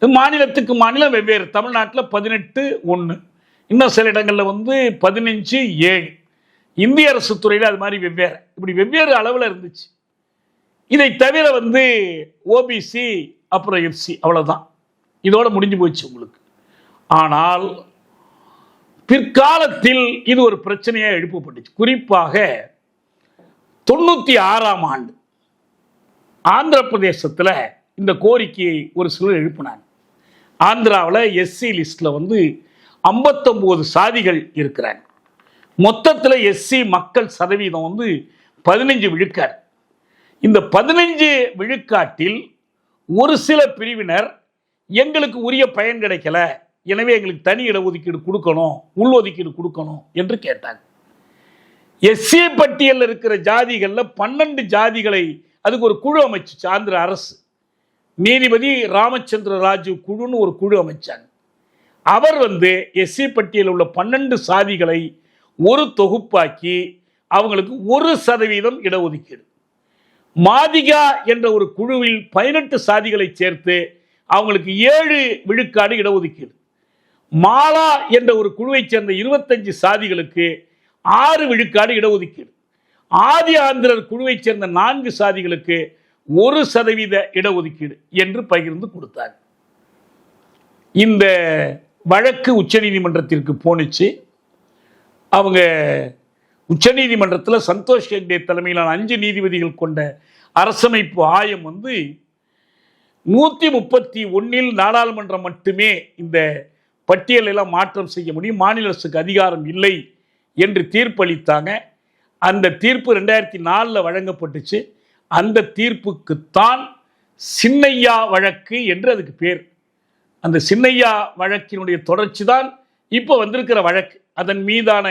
மாநிலத்துக்கு மாநிலம் வெவ்வேறு. தமிழ்நாட்டில் 18(1), இன்னும் சில இடங்களில் 15(7), இந்திய அரசு துறையில் அது மாதிரி வெவ்வேறு, இப்படி வெவ்வேறு அளவில் இருந்துச்சு. இதை தவிர ஓபிசி அப்புறம் எஃப்சி, அவ்வளோதான். இதோட முடிஞ்சு போச்சு உங்களுக்கு. ஆனால் பிற்காலத்தில் இது ஒரு பிரச்சனையாக எழுப்பப்பட்டுச்சு. குறிப்பாக 96ஆம் ஆண்டு ஆந்திர பிரதேசத்தில் இந்த கோரிக்கையை ஒரு சிலர் எழுப்பினாங்க. ஆந்திராவில் எஸ்சி லிஸ்டில் 59 சாதிகள் இருக்கிறாங்க. மொத்தத்தில் எஸ்சி மக்கள் சதவீதம் 15 விழுக்காடு. இந்த 15 விழுக்காட்டில் ஒரு சில பிரிவினர் எங்களுக்கு உரிய பயன் கிடைக்கல, எனவே எங்களுக்கு தனி இடஒதுக்கீடு கொடுக்கணும், உள்ஒதுக்கீடு கொடுக்கணும் என்று கேட்டாங்க. எஸ்சி பட்டியலில் இருக்கிற ஜாதிகளில் 12 ஜாதிகளை அதுக்கு ஒரு குழு அமைச்சு ஆந்திர அரசு. நீதிபதி ராமச்சந்திர ராஜு குழுன்னு ஒரு குழு அமைச்சாங்க. அவர் எஸ்சி பட்டியலில் உள்ள 12 சாதிகளை ஒரு தொகுப்பாக்கி அவங்களுக்கு 1% இடஒதுக்கீடு. மாதிகா என்ற ஒரு குழுவில் 18 சாதிகளை சேர்த்து அவங்களுக்கு 7 விழுக்காடு இடஒதுக்கீடு. மாலா என்ற ஒரு குழுவை சேர்ந்த 25 சாதிகளுக்கு 6 விழுக்காடு இடஒதுக்கீடு. ஆதி ஆந்திரர் குழுவை சேர்ந்த 4 சாதிகளுக்கு 1% இடஒதுக்கீடு என்று பகிர்ந்து கொடுத்தாங்க. இந்த வழக்கு உச்சநீதிமன்றத்திற்கு போனுச்சு. அவங்க உச்சநீதிமன்றத்தில் சந்தோஷ் ஹெக்டே தலைமையிலான 5 நீதிபதிகள் கொண்ட அரசமைப்பு ஆயம் 131 நாடாளுமன்றம் மட்டுமே இந்த பட்டியலெல்லாம் மாற்றம் செய்ய முடியும், மாநில அரசுக்கு அதிகாரம் இல்லை என்று தீர்ப்பளித்தாங்க. அந்த தீர்ப்பு 2004 வழங்கப்பட்டுச்சு. அந்த தீர்ப்புக்குத்தான் சின்னையா வழக்கு என்று அதுக்கு பேர். அந்த சின்னையா வழக்கினுடைய தொடர்ச்சி தான் இப்போ வந்திருக்கிற வழக்கு. அதன் மீதான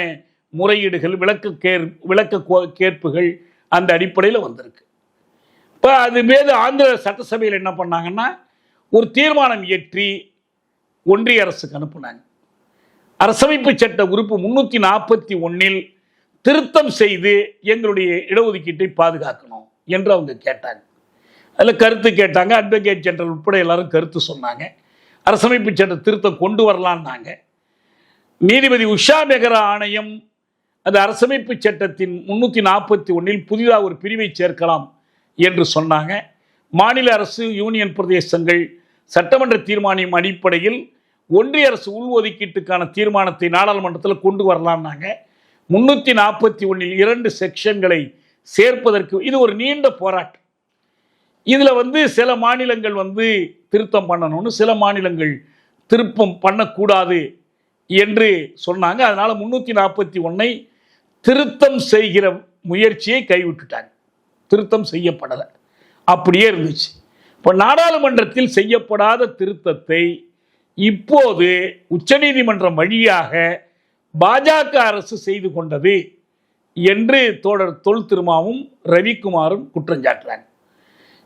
முறையீடுகள், விளக்க கேட்புகள் அந்த அடிப்படையில் வந்திருக்கு. இப்போ அது மீது ஆந்திர சட்டசபையில் என்ன பண்ணாங்கன்னா, ஒரு தீர்மானம் இயற்றி ஒன்றிய அரசுக்கு அனுப்புனாங்க. அரசமைப்பு சட்ட உறுப்பு 341 திருத்தம் செய்து எங்களுடைய இடஒதுக்கீட்டை பாதுகாக்கணும் என்று அவங்க கேட்டாங்க. அதில் கருத்து கேட்டாங்க. அட்வொகேட் ஜெனரல் உட்பட எல்லாரும் கருத்து சொன்னாங்க. அரசமைப்பு சட்ட திருத்தம் கொண்டு வரலான்னாங்க. நீதிபதி உஷா மெஹ்ரா ஆணையம் அந்த அரசமைப்பு சட்டத்தின் 341 புதிதாக ஒரு பிரிவை சேர்க்கலாம் என்று சொன்னாங்க. மாநில அரசு, யூனியன் பிரதேசங்கள் சட்டமன்ற தீர்மானம் அடிப்படையில் ஒன்றிய அரசு உள்ஒதுக்கீட்டுக்கான தீர்மானத்தை நாடாளுமன்றத்தில் கொண்டு வரலான்னாங்க. 341 2 செக்ஷன்களை சேர்ப்பதற்கு இது ஒரு நீண்ட போராட்டம். இதில் சில மாநிலங்கள் திருத்தம் பண்ணணும்னு, சில மாநிலங்கள் திருப்பம் பண்ணக்கூடாது என்று சொன்னாங்க. அதனால 341 திருத்தம் செய்கிற முயற்சியை கைவிட்டுட்டாங்க. திருத்தம் செய்யப்படலை, அப்படியே இருந்துச்சு. இப்போ நாடாளுமன்றத்தில் செய்யப்படாத திருத்தத்தை இப்போது உச்சநீதிமன்றம் வழியாக பாஜக அரசு செய்து கொண்டது என்று தோழர் தொல் திருமாவும் ரவிக்குமாரும் குற்றம் சாட்டுறாங்க.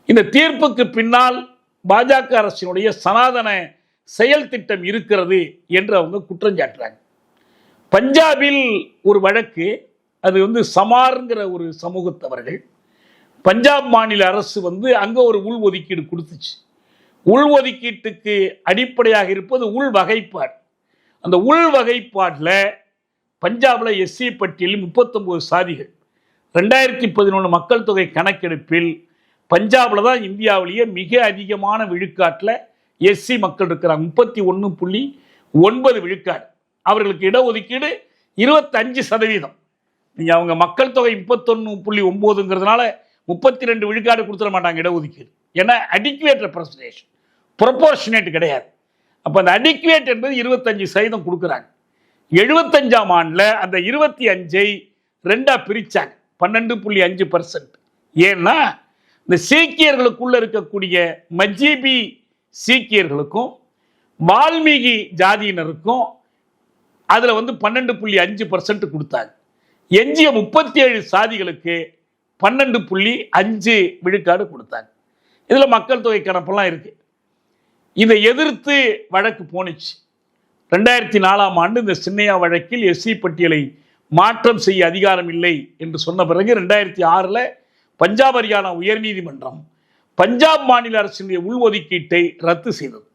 இந்த தீர்ப்புக்கு பின்னால் பாஜக அரசினுடைய சனாதன செயல் திட்டம் இருக்கிறது என்று அவங்க குற்றம் சாட்டுறாங்க. பஞ்சாபில் ஒரு வழக்கு, அது சமார்ங்கிற ஒரு சமூகத்தவர்கள், பஞ்சாப் மாநில அரசு அங்கே ஒரு உள்ஒதுக்கீடு கொடுத்துச்சு. உள்ஒதுக்கீட்டுக்கு அடிப்படையாக இருப்பது உள் வகைப்பாடு. அந்த உள் வகைப்பாட்டில் பஞ்சாபில் எஸ்சி பட்டியலில் 39 சாதிகள், 2011 மக்கள் தொகை கணக்கெடுப்பில் பஞ்சாபில் தான் இந்தியாவிலேயே மிக அதிகமான விழுக்காட்டில் எஸ்சி மக்கள் இருக்கிறாங்க. 31.9 விழுக்காடு. அவர்களுக்கு இடஒதுக்கீடு 25%. நீங்கள் அவங்க மக்கள் தொகை 31.9ங்கிறதுனால 32 விழுக்காடு கொடுத்துட மாட்டாங்க இடஒதுக்கீடு. ஏன்னா அடிக்குவேட் ரெப்ரசன்டேஷன், ப்ரொபோர்ஷனேட் கிடையாது. அப்போ அந்த அடிக்குவேட் என்பது 25% கொடுக்குறாங்க. 75ஆம் ஆண்டில் அந்த 25ஐ 2ஆக பிரித்தாங்க, 12.5%. ஏன்னா இந்த சீக்கியர்களுக்குள்ள இருக்கக்கூடிய மஜ்ஜிபி சீக்கியர்களுக்கும் வால்மீகி ஜாதியினருக்கும் அதில் 12.5% கொடுத்தாங்க. எஞ்சிய 37 சாதிகளுக்கு 12.5 விழுக்காடு கொடுத்தாங்க. இதில் மக்கள் தொகை கணப்பெல்லாம் இருக்கு. இதை எதிர்த்து வழக்கு போனுச்சு. 2004ஆம் ஆண்டு இந்த சின்னையா வழக்கில் எஸ்சி பட்டியலை மாற்றம் செய்ய அதிகாரம் இல்லை என்று சொன்ன பிறகு 2006 பஞ்சாப் ஹரியானா உயர்நீதிமன்றம் பஞ்சாப் மாநில அரசினுடைய உள்ஒதுக்கீட்டை ரத்து செய்தது.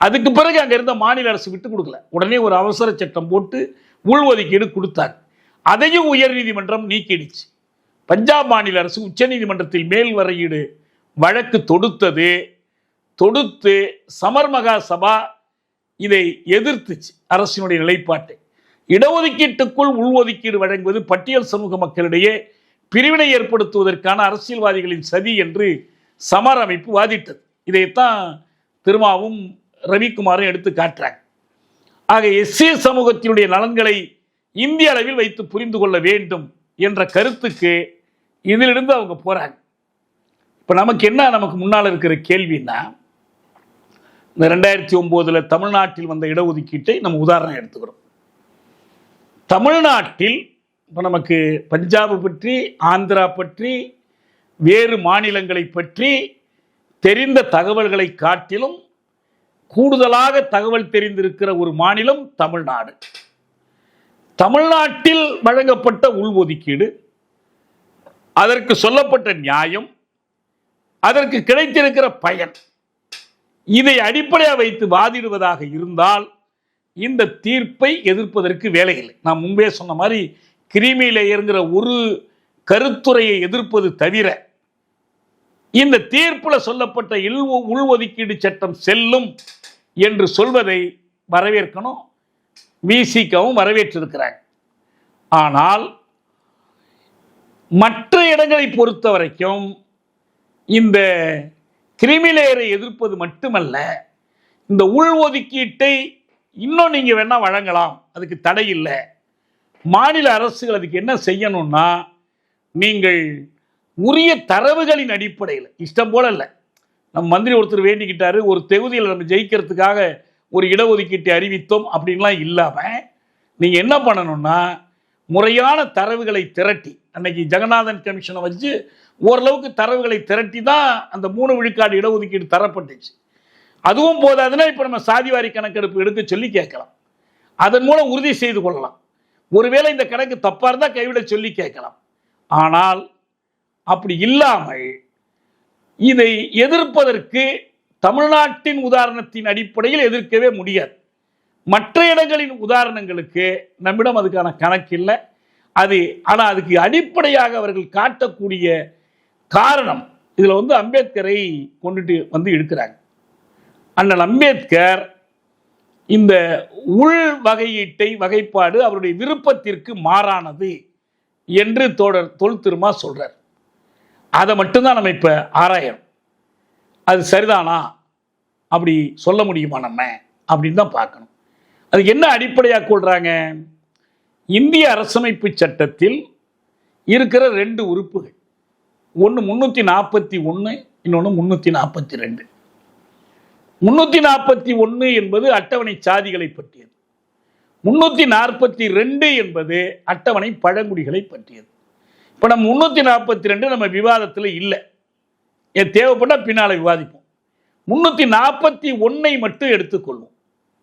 அதுக்கு பிறகு அங்கே இருந்த மாநில அரசு விட்டு கொடுக்கல. உடனே ஒரு அவசர சட்டம் போட்டு உள்ஒதுக்கீடு கொடுத்தாங்க. அதையும் உயர்நீதிமன்றம் நீக்கிடுச்சு. பஞ்சாப் மாநில அரசு உச்சநீதிமன்றத்தில் மேல்முறையீடு வழக்கு தொடுத்து சமர்மகா சபா இதை எதிர்த்துச்சு அரசினுடைய நிலைப்பாட்டை. இடஒதுக்கீட்டுக்குள் உள்ஒதுக்கீடு வழங்குவது பட்டியல் சமூக மக்களிடையே பிரிவினை ஏற்படுத்துவதற்கான அரசியல்வாதிகளின் சதி என்று சமர் அமைப்பு வாதிட்டது. இதைத்தான் திருமாவும் ரவிக்குமாரும் எடுத்து காட்டுறாங்க. ஆக எஸ்சி சமூகத்தினுடைய நலன்களை இந்திய அளவில் வைத்து புரிந்து கொள்ள வேண்டும் என்ற கருத்துக்கு இதிலிருந்து அவங்க போறாங்க. இப்போ நமக்கு முன்னால் இருக்கிற கேள்வின்னா, இந்த 2009 தமிழ்நாட்டில் வந்த இடஒதுக்கீட்டை நம்ம உதாரணம் எடுத்துக்கிறோம். தமிழ்நாட்டில் இப்போ நமக்கு பஞ்சாப் பற்றி, ஆந்திரா பற்றி, வேறு மாநிலங்களை பற்றி தெரிந்த தகவல்களை காட்டிலும் கூடுதலாக தகவல் தெரிந்திருக்கிற ஒரு மாநிலம் தமிழ்நாடு. தமிழ்நாட்டில் வழங்கப்பட்ட உள்ஒதுக்கீடு, அதற்கு சொல்லப்பட்ட நியாயம், அதற்கு கிடைத்திருக்கிற பயன், இதை அடிப்படையாக வைத்து வாதிடுவதாக இருந்தால் இந்த தீர்ப்பை எதிர்ப்பதற்கு வேலை இல்லை. நான் முன்பே சொன்ன மாதிரி கிரீமி லேயர்ங்கிற ஒரு கருத்துரையை எதிர்ப்பது தவிர இந்த தீர்ப்பில் சொல்லப்பட்ட உள்ஒதுக்கீடு சட்டம் செல்லும் என்று சொல்வதை வரவேற்கணும். விசிகவும் வரவேற்றிருக்கிறாங்க. ஆனால் மற்ற இடங்களை பொறுத்த வரைக்கும் இந்த கிரிமிலேயரை எதிர்ப்பது மட்டுமல்ல, இந்த உள்ஒதுக்கீட்டை இன்னும் நீங்கள் வேணா வழங்கலாம், அதுக்கு தடை இல்லை. மாநில அரசுகள் அதுக்கு என்ன செய்யணும்னா, நீங்கள் உரிய தரவுகளின் அடிப்படையில், இஷ்டம் போல இல்லை. நம்ம மந்திரி ஒருத்தர் வேண்டிக்கிட்டாரு, ஒரு தொகுதியில் நம்ம ஜெயிக்கிறதுக்காக ஒரு இடஒதுக்கீட்டை அறிவித்தோம் அப்படின்லாம் இல்லாமல் நீங்கள் என்ன பண்ணணும்னா, முறையான தரவுகளை திரட்டி, அன்னைக்கு ஜெகநாதன் கமிஷனை வச்சு ஓரளவுக்கு தரவுகளை திரட்டி தான் அந்த 3 விழுக்காடு இடஒதுக்கீடு தரப்பட்டுச்சு. அதுவும் போதாதுன்னா இப்போ நம்ம சாதிவாரி கணக்கெடுப்பு எடுக்க சொல்லி கேட்கலாம். அதன் மூலம் உறுதி செய்து கொள்ளலாம். ஒருவேளை இந்த கணக்கு தப்பாக இருந்தால் கைவிட சொல்லி கேட்கலாம். ஆனால் அப்படி இல்லாமல் இதை எதிர்ப்பதற்கு தமிழ்நாட்டின் உதாரணத்தின் அடிப்படையில் எதிர்க்கவே முடியாது. மற்ற இடங்களின் உதாரணங்களுக்கு நம்மிடம் அதுக்கான கணக்கு இல்லை. ஆனால் அதுக்கு அடிப்படையாக அவர்கள் காட்டக்கூடிய காரணம், இதில் அம்பேத்கரை கொண்டுட்டு இருக்கிறாங்க. அண்ணல் அம்பேத்கர் இந்த உள் வகைப்பாடு அவருடைய விருப்பத்திற்கு மாறானது என்று தொல் திருமா சொல்றார். அதை மட்டும்தான் நம்ம இப்ப ஆராயணும். அது சரிதானா, அப்படி சொல்ல முடியுமா நம்ம அப்படின்னு தான் பார்க்கணும். அதுக்கு என்ன அடிப்படையாக கொள்றாங்க? இந்திய அரசமைப்பு சட்டத்தில் இருக்கிற 2 உறுப்புகள், ஒன்று 341, இன்னொன்று 342. 341 என்பது அட்டவணை சாதிகளை பற்றியது. 342 என்பது அட்டவணை பழங்குடிகளை பற்றியது. இப்போ நம்ம 342 நம்ம விவாதத்தில் இல்லை, தேவைப்பட்டால் பின்னால் விவாதிப்போம். 341 மட்டும் எடுத்துக்கொள்வோம்.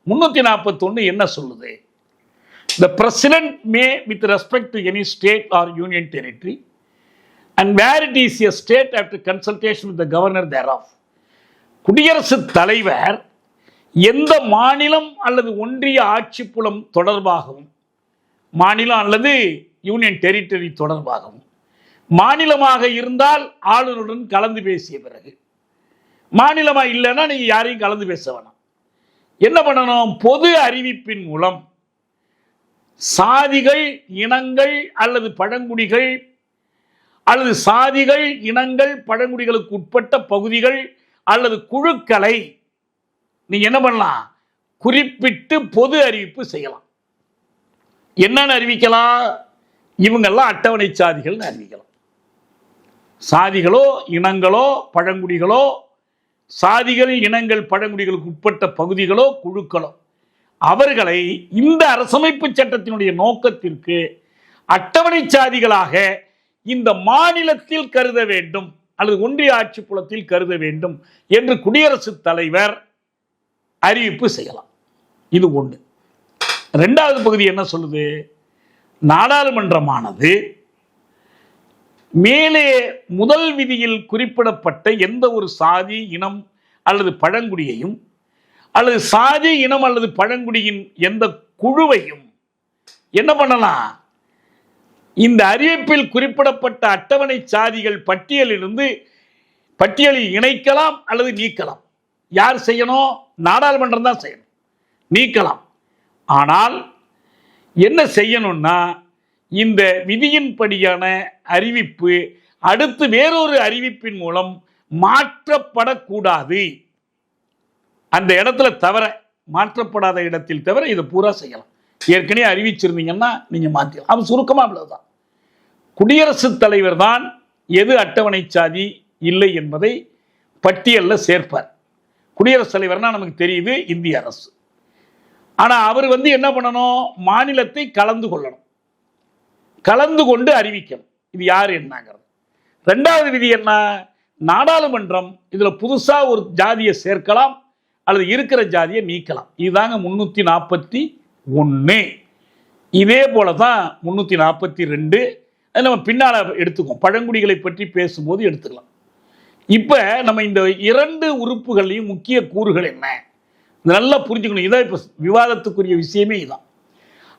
341 என்ன சொல்லுது? The president may, with respect to any state or union territory, and where it is a state after consultation with the governor thereof, குடியரசுத் தலைவர் எந்த மாநிலம் அல்லது ஒன்றிய ஆட்சி புலம் தொடர்பாகவும், மாநிலம் அல்லது யூனியன் டெரிட்டரி தொடர்பாகவும் மாநிலமாக இருந்தால் ஆளுநருடன் கலந்து பேசிய பிறகு, மாநிலமா இல்லைன்னா நீங்க யாரையும் கலந்து பேச வேணாம். என்ன பண்ணணும்? பொது அறிவிப்பின் மூலம் சாதிகள், இனங்கள் அல்லது பழங்குடிகள் அல்லது சாதிகள், இனங்கள், பழங்குடிகளுக்கு உட்பட்ட பகுதிகள் அல்லது குழுக்களை நீங்க என்ன பண்ணலாம்? குறிப்பிட்டு பொது அறிவிப்பு செய்யலாம். என்னன்னு அறிவிக்கலாம்? இவங்கெல்லாம் அட்டவணை சாதிகள் அறிவிக்கலாம். சாதிகளோ, இனங்களோ, பழங்குடிகளோ, சாதிகள், இனங்கள், பழங்குடிகளுக்கு உட்பட்ட பகுதிகளோ, குழுக்களோ, அவர்களை இந்த அரசமைப்பு சட்டத்தினுடைய நோக்கத்திற்கு அட்டவணை சாதிகளாக இந்த மாநிலத்தில் கருத வேண்டும் அல்லது ஒன்றிய ஆட்சி புலத்தில் கருத வேண்டும் என்று குடியரசுத் தலைவர் அறிவிப்பு செய்யலாம். இது ஒன்று. இரண்டாவது பகுதி என்ன சொல்லுது? நாடாளுமன்றமானது மேலே முதல் விதியில் குறிப்பிடப்பட்ட எந்த ஒரு சாதி, இனம் அல்லது பழங்குடியையும் அல்லது சாதி, இனம் அல்லது பழங்குடியின் எந்த குழுவையும் என்ன பண்ணலாம்? இந்த அறிவிப்பில் குறிப்பிடப்பட்ட அட்டவணை சாதிகள் பட்டியலில் இணைக்கலாம் அல்லது நீக்கலாம். யார் செய்யணும்? நாடாளுமன்றம் தான் செய்யணும். நீக்கலாம். ஆனால் என்ன செய்யணும்னா, இந்த விதியின்படியான அறிவிப்பு அடுத்து வேறொரு அறிவிப்பின் மூலம் மாற்றப்படக்கூடாது. அந்த இடத்துல தவிர, மாற்றப்படாத இடத்தில் தவிர இதை பூரா செய்யலாம். ஏற்கனவே அறிவிச்சிருந்தீங்கன்னா நீங்க மாற்றலாம். அது சுருக்கமா அவ்வளவுதான். குடியரசுத் தலைவர் தான் எது அட்டவணை சாதி இல்லை என்பதை பட்டியலில் சேர்ப்பார். குடியரசுத் தலைவர்னா நமக்கு தெரியுது இந்திய அரசு. ஆனா அவர் என்ன பண்ணணும்? மாநிலத்தை கலந்து கொள்ளணும், கலந்து கொண்டு அறிவிக்கணும் இது யாரு என்னங்கிறது. இரண்டாவது விதி என்ன? நாடாளுமன்றம் இதுல புதுசா ஒரு ஜாதியை சேர்க்கலாம் அல்லது இருக்கிற ஜாதியை நீக்கலாம். இதுதாங்க 341. இதே போலதான் 342. அது நம்ம பின்னால எடுத்துக்கோம், பழங்குடிகளை பற்றி பேசும்போது எடுத்துக்கலாம். இப்ப நம்ம இந்த இரண்டு உறுப்புகளையும் முக்கிய கூறுகள் என்ன நல்லா புரிஞ்சுக்கணும். இதான் இப்ப விவாதத்துக்குரிய விஷயமே. இதான்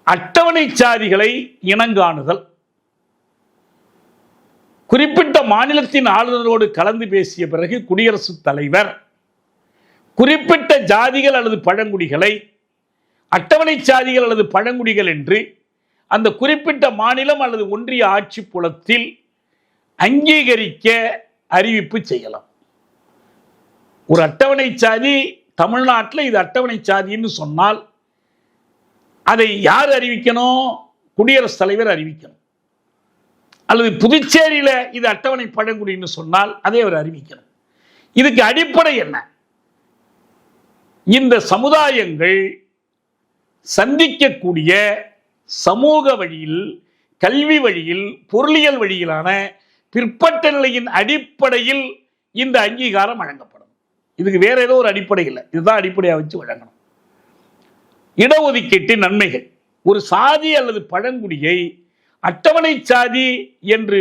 அட்டவணை சாதிகளை இனங்காணுதல், குறிப்பிட்ட மாநிலத்தின் ஆளுநரோடு கலந்து பேசிய பிறகு குடியரசுத் தலைவர் குறிப்பிட்ட ஜாதிகள் அல்லது பழங்குடிகளை அட்டவணை சாதிகள் அல்லது பழங்குடிகள் என்று அந்த குறிப்பிட்ட மாநிலம் அல்லது ஒன்றிய ஆட்சி புலத்தில் அங்கீகரிக்க அறிவிப்பு செய்யலாம். ஒரு அட்டவணை சாதி தமிழ்நாட்டில் இது அட்டவணை சாதின்னு சொன்னால் அதை யார் அறிவிக்கணும்? குடியரசுத் தலைவர் அறிவிக்கணும். அல்லது புதுச்சேரியில் இது அட்டவணை பழங்குடின்னு சொன்னால் அதை அவர் அறிவிக்கணும். இதுக்கு அடிப்படை என்ன? இந்த சமுதாயங்கள் சந்திக்கக்கூடிய சமூக வழியில், கல்வி வழியில், பொருளியல் வழியிலான பிற்பட்ட நிலையின் அடிப்படையில் இந்த அங்கீகாரம் வழங்கப்படும். இதுக்கு வேற ஏதோ ஒரு அடிப்படை இல்லை, இதுதான் அடிப்படையாக வச்சு வழங்கணும். இடஒதுக்கீட்டின் நன்மைகள். ஒரு சாதி அல்லது பழங்குடியை அட்டவணை சாதி என்று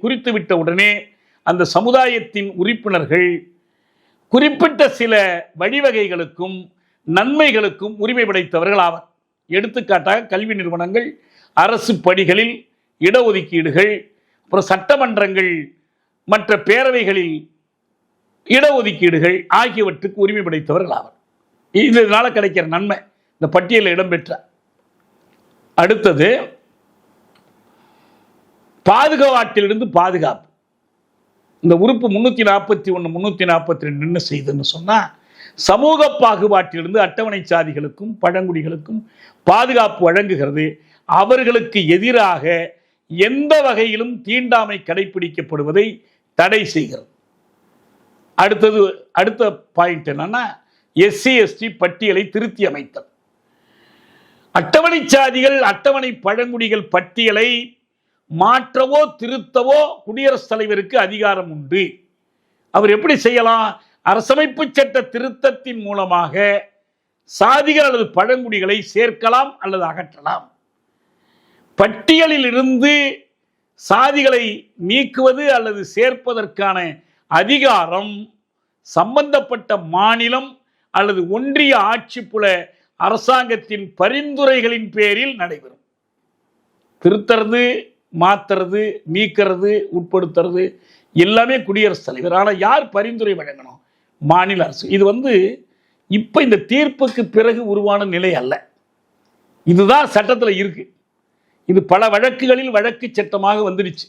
குறித்துவிட்ட உடனே அந்த சமுதாயத்தின் உறுப்பினர்கள் குறிப்பிட்ட சில வழிவகைகளுக்கும் நன்மைகளுக்கும் உரிமை படைத்தவர்கள் ஆவர். எடுத்துக்காட்டாக கல்வி நிறுவனங்கள், அரசு பணிகளில் இடஒதுக்கீடுகள், அப்புறம் சட்டமன்றங்கள், மற்ற பேரவைகளில் இடஒதுக்கீடுகள் ஆகியவற்றுக்கு உரிமை படைத்தவர்கள் ஆவர். இதனால கிடைக்கிற நன்மை இந்த பட்டியலில் இடம்பெற்ற. அடுத்தது பாதுகாட்டிலிருந்து பாதுகாப்பு. இந்த உறுப்பு 341 342 என்ன செய்யுதுன்னு சொன்னா, சமூக பாகுபாட்டிலிருந்து அட்டவணை சாதிகளுக்கும் பழங்குடிகளுக்கும் பாதுகாப்பு வழங்குகிறது. அவர்களுக்கு எதிராக எந்த வகையிலும் தீண்டாமை கடைபிடிக்கப்படுவதை தடை செய்கிறது. அடுத்த பாயிண்ட் என்னன்னா, எஸ்சி எஸ்டி பட்டியலை திருத்தி அமைத்தல். அட்டவணை சாதிகள், அட்டவணை பழங்குடிகள் பட்டியலை மாற்றவோ திருத்தவோ குடியரசுத் தலைவருக்கு அதிகாரம் உண்டு. அவர் எப்படி செய்யலாம்? அரசமைப்பு சட்ட திருத்தத்தின் மூலமாக சாதிகள் அல்லது பழங்குடிகளை சேர்க்கலாம் அல்லது அகற்றலாம். பட்டியலில் இருந்து சாதிகளை நீக்குவது அல்லது சேர்ப்பதற்கான அதிகாரம் சம்பந்தப்பட்ட மாநிலம் அல்லது ஒன்றிய ஆட்சி புல அரசாங்கத்தின் பரிந்துரைகளின் பேரில் நடைபெறும். திருத்தறது மாத்துறது, நீக்கிறது, உட்படுத்துறது எல்லாமே குடியரசுத் தலைவர். ஆனால் யார் பரிந்துரை வழங்கணும்? மாநில அரசு. இது இப்போ இந்த தீர்ப்புக்கு பிறகு உருவான நிலை அல்ல, இதுதான் சட்டத்தில் இருக்கு. இது பல வழக்குகளில் வழக்கு சட்டமாக வந்துடுச்சு.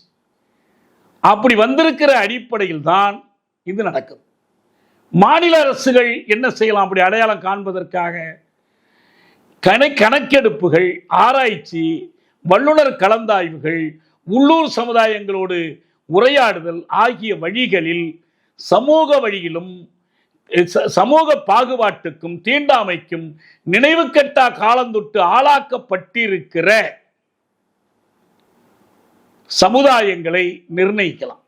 அப்படி வந்திருக்கிற அடிப்படையில் தான் இது நடக்குது. மாநில அரசுகள் என்ன செய்யலாம்? அப்படி அடையாளம் காண்பதற்காக கணக்கெடுப்புகள், ஆராய்ச்சி, வல்லுநர் கலந்தாய்வுகள், உள்ளூர் சமுதாயங்களோடு உரையாடுதல் ஆகிய வழிகளில் சமூக வழியிலும் சமூக பாகுபாட்டுக்கும் தீண்டாமைக்கும் நினைவு கட்டா காலந்தொட்டு ஆளாக்கப்பட்டிருக்கிற சமுதாயங்களை நிர்ணயிக்கலாம்.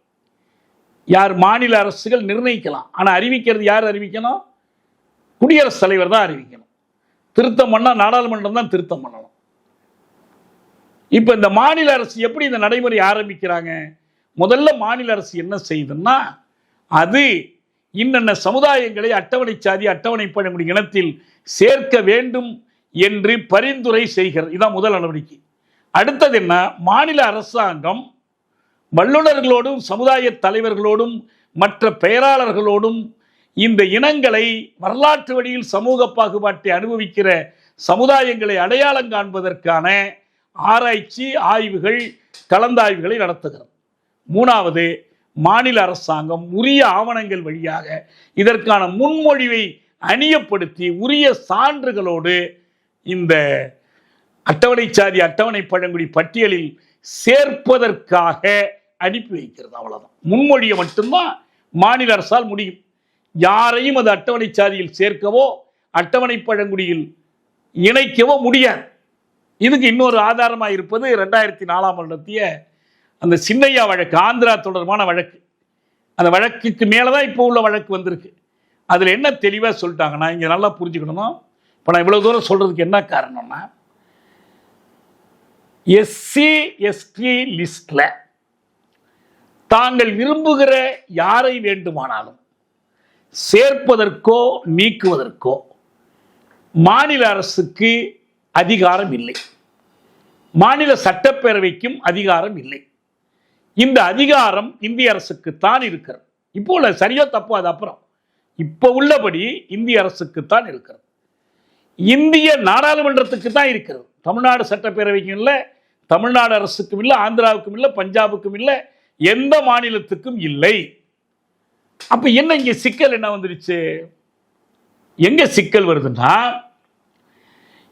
யார்? மாநில அரசுகள் நிர்ணயிக்கலாம். ஆனால் அறிவிக்கிறது யார் அறிவிக்கணும்? குடியரசுத் தலைவர் தான் அறிவிக்கணும். திருத்தம் பண்ணா நாடாளுமன்றம் தான் திருத்தம் பண்ணணும். இப்ப இந்த மாநில அரசு எப்படி இந்த நடைமுறை ஆரம்பிக்கிறாங்க? முதல்ல மாநில அரசு என்ன செய்யுதுன்னா, அது இன்னென்ன சமுதாயங்களை அட்டவணை சாதி, அட்டவணை பழங்குடி இனத்தில் சேர்க்க வேண்டும் என்று பரிந்துரை செய்கிறது. இதான் முதல் நடவடிக்கை. அடுத்தது என்ன? மாநில அரசாங்கம் வல்லுநர்களோடும் சமுதாய தலைவர்களோடும் மற்ற பெயராளர்களோடும் இந்த இனங்களை வரலாற்று வழியில் சமூக பாகுபாட்டை அனுபவிக்கிற சமுதாயங்களை அடையாளம் காண்பதற்கான ஆராய்ச்சி, ஆய்வுகள், கலந்தாய்வுகளை நடத்துகிறது. மூணாவது, மாநில அரசாங்கம் உரிய ஆவணங்கள் வழியாக இதற்கான முன்மொழிவை அணியப்படுத்தி உரிய சான்றுகளோடு இந்த அட்டவணை சாதி, அட்டவணை பழங்குடி பட்டியலில் சேர்ப்பதற்காக அனுப்பி வைக்கிறது. அவ்வளவுதான். முன்மொழியை மட்டும்தான் மாநில அரசால் முடியும். யாரையும் அது அட்டவணை சாதியில் சேர்க்கவோ அட்டவணை பழங்குடியில் இணைக்கவோ முடியாது. இதுக்கு இன்னொரு ஆதாரமாக இருப்பது 2004 நடத்திய அந்த சின்னையா வழக்கு, ஆந்திரா தொடர்பான வழக்கு. அந்த வழக்குக்கு மேலதான் இப்போ உள்ள வழக்கு வந்திருக்கு. அதுல என்ன தெளிவா சொல்லிட்டாங்கன்னா, இங்க நல்லா புரிஞ்சுக்கணும். இப்ப நான் இவ்வளவு தூரம் சொல்றதுக்கு என்ன காரணம்னா, எஸ்சி எஸ்டி லிஸ்ட்ல தாங்கள் விரும்புகிற யாரை வேண்டுமானாலும் சேர்ப்பதற்கோ நீக்குவதற்கோ மாநில அரசுக்கு அதிகாரம் இல்லை. மாநில சட்டப்பேரவைக்கும் அதிகாரம் இல்லை. இந்த அதிகாரம் இந்திய அரசுக்கு தான் இருக்கிறது. இப்போ உள்ள சரியோ தப்போ அது அப்புறம். இப்போ உள்ளபடி இந்திய அரசுக்கு தான் இருக்கிறது. இந்திய நாடாளுமன்றத்துக்கு தான் இருக்கிறது. தமிழ்நாடு சட்டப்பேரவைக்கும் இல்லை, தமிழ்நாடு அரசுக்கும் இல்லை, ஆந்திராவுக்கும் இல்லை, பஞ்சாபுக்கும் இல்லை, எந்த மாநிலத்துக்கும் இல்லை. அப்ப என்ன இங்க சிக்கல் என்ன வந்துருச்சு? எங்க சிக்கல் வருதுன்னா,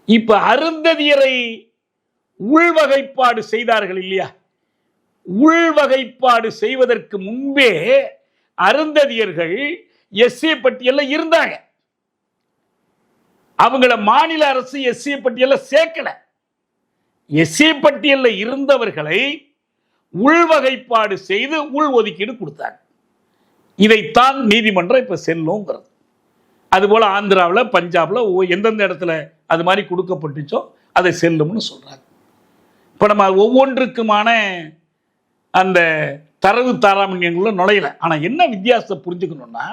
இப்ப அருந்ததியரை உள்வகைப்பாடு செய்தார்கள் இல்லையா? உள்வகைப்பாடு செய்வதற்கு முன்பே அருந்ததியர்கள் எஸ்சி பட்டியல்ல இருந்தாங்க. அவங்கள மாநில அரசு எஸ்சி பட்டியல்ல சேர்க்கல. எஸ்சி பட்டியல்ல இருந்தவர்களை உள்வகைப்பாடு செய்து உள் ஒதுக்கீடு கொடுத்தாங்க. இதைத்தான் நீதிமன்றம் இப்ப செல்லுங்கிறது. அதுபோல ஆந்திராவில், பஞ்சாப்ல எந்தெந்த இடத்துல அது மாதிரி கொடுக்கப்பட்டுச்சோ அதை செல்லும்னு சொல்றாங்க. இப்ப நம்ம ஒவ்வொன்றுக்குமான அந்த தரவு தாராமணியங்கள நுழையல. ஆனா என்ன வித்தியாசத்தை புரிஞ்சுக்கணும்னா,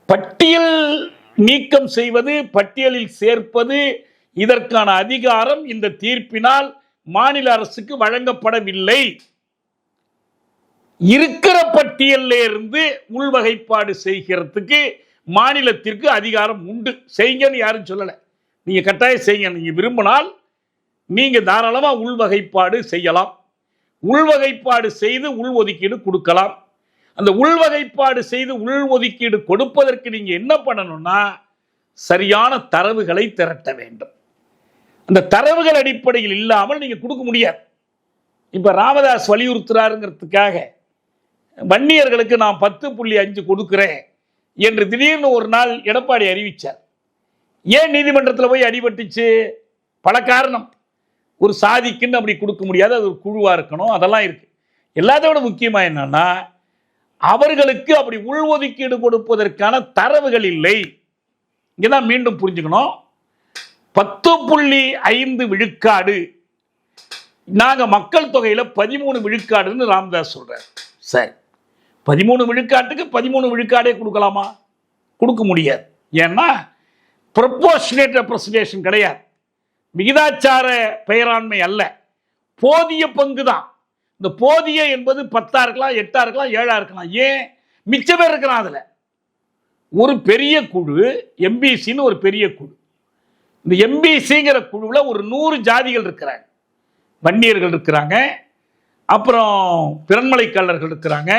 பட்டியல் நீக்கம் செய்வது, பட்டியலில் சேர்ப்பது, இதற்கான அதிகாரம் இந்த தீர்ப்பினால் மாநில அரசுக்கு வழங்கப்படவில்லை. இருக்கிற பட்டியல்ல இருந்து உள்வகைப்பாடு செய்கிறதுக்கு மாநிலத்திற்கு அதிகாரம் உண்டு. செய்யுங்கன்னு யாரும் சொல்லல. நீங்க கட்டாயம் செய்யுங்க. நீங்க விரும்பினால் நீங்க தாராளமா உள்வகைப்பாடு செய்யலாம். உள்வகைப்பாடு செய்து உள் ஒதுக்கீடு கொடுக்கலாம். அந்த உள்வகைப்பாடு செய்து உள் ஒதுக்கீடு கொடுப்பதற்கு நீங்க என்ன பண்ணணும்னா, சரியான தரவுகளை திரட்ட வேண்டும். அந்த தரவுகள் அடிப்படையில் இல்லாமல் நீங்க கொடுக்க முடியாது. இப்ப ராமதாஸ் வலியுறுத்துறாருங்கிறதுக்காக வன்னியர்களுக்கு நான் 10.5 கொடுக்கிறேன் என்று திடீர்னு ஒரு நாள் எடப்பாடி அறிவிச்சார். ஏன் நீதிமன்றத்தில் போய் அடிபட்டுச்சு? பல காரணம். ஒரு சாதிக்குன்னு அப்படி கொடுக்க முடியாது, அது ஒரு குழுவா இருக்கணும், அதெல்லாம் இருக்கு. எல்லாத்தோட முக்கியமா என்னன்னா, அவர்களுக்கு அப்படி உள்ஒதுக்கீடு கொடுப்பதற்கான தரவுகள் இல்லை. இங்கதான் மீண்டும் புரிஞ்சுக்கணும். 10.5 விழுக்காடு நாங்க மக்கள் தொகையில 13 விழுக்காடுன்னு ராமதாஸ் சொல்றாரு. சரி, 13 விழுக்காட்டுக்கு 13 விழுக்காடே கொடுக்கலாமா? கொடுக்க முடியாது. ஏன்னா ப்ரொபோர்ஷனேட் ரெப்ரசன்டேஷன் கிடையாது, விகிதாச்சார பெயராண்மை அல்ல. போதிய பங்கு தான். இந்த போதிய என்பது 10 இருக்கலாம், 8 இருக்கலாம், 7 இருக்கலாம். ஏன் மிச்ச பேர் இருக்கிறான் அதுல. ஒரு பெரிய குழு எம்பிசின்னு ஒரு பெரிய குழு. இந்த எம்பிசிங்கிற குழுவில் ஒரு 100 ஜாதிகள் இருக்கிறாங்க. வன்னியர்கள் இருக்கிறாங்க, அப்புறம் பிறன்மலைக்கல்லர்கள் இருக்கிறாங்க,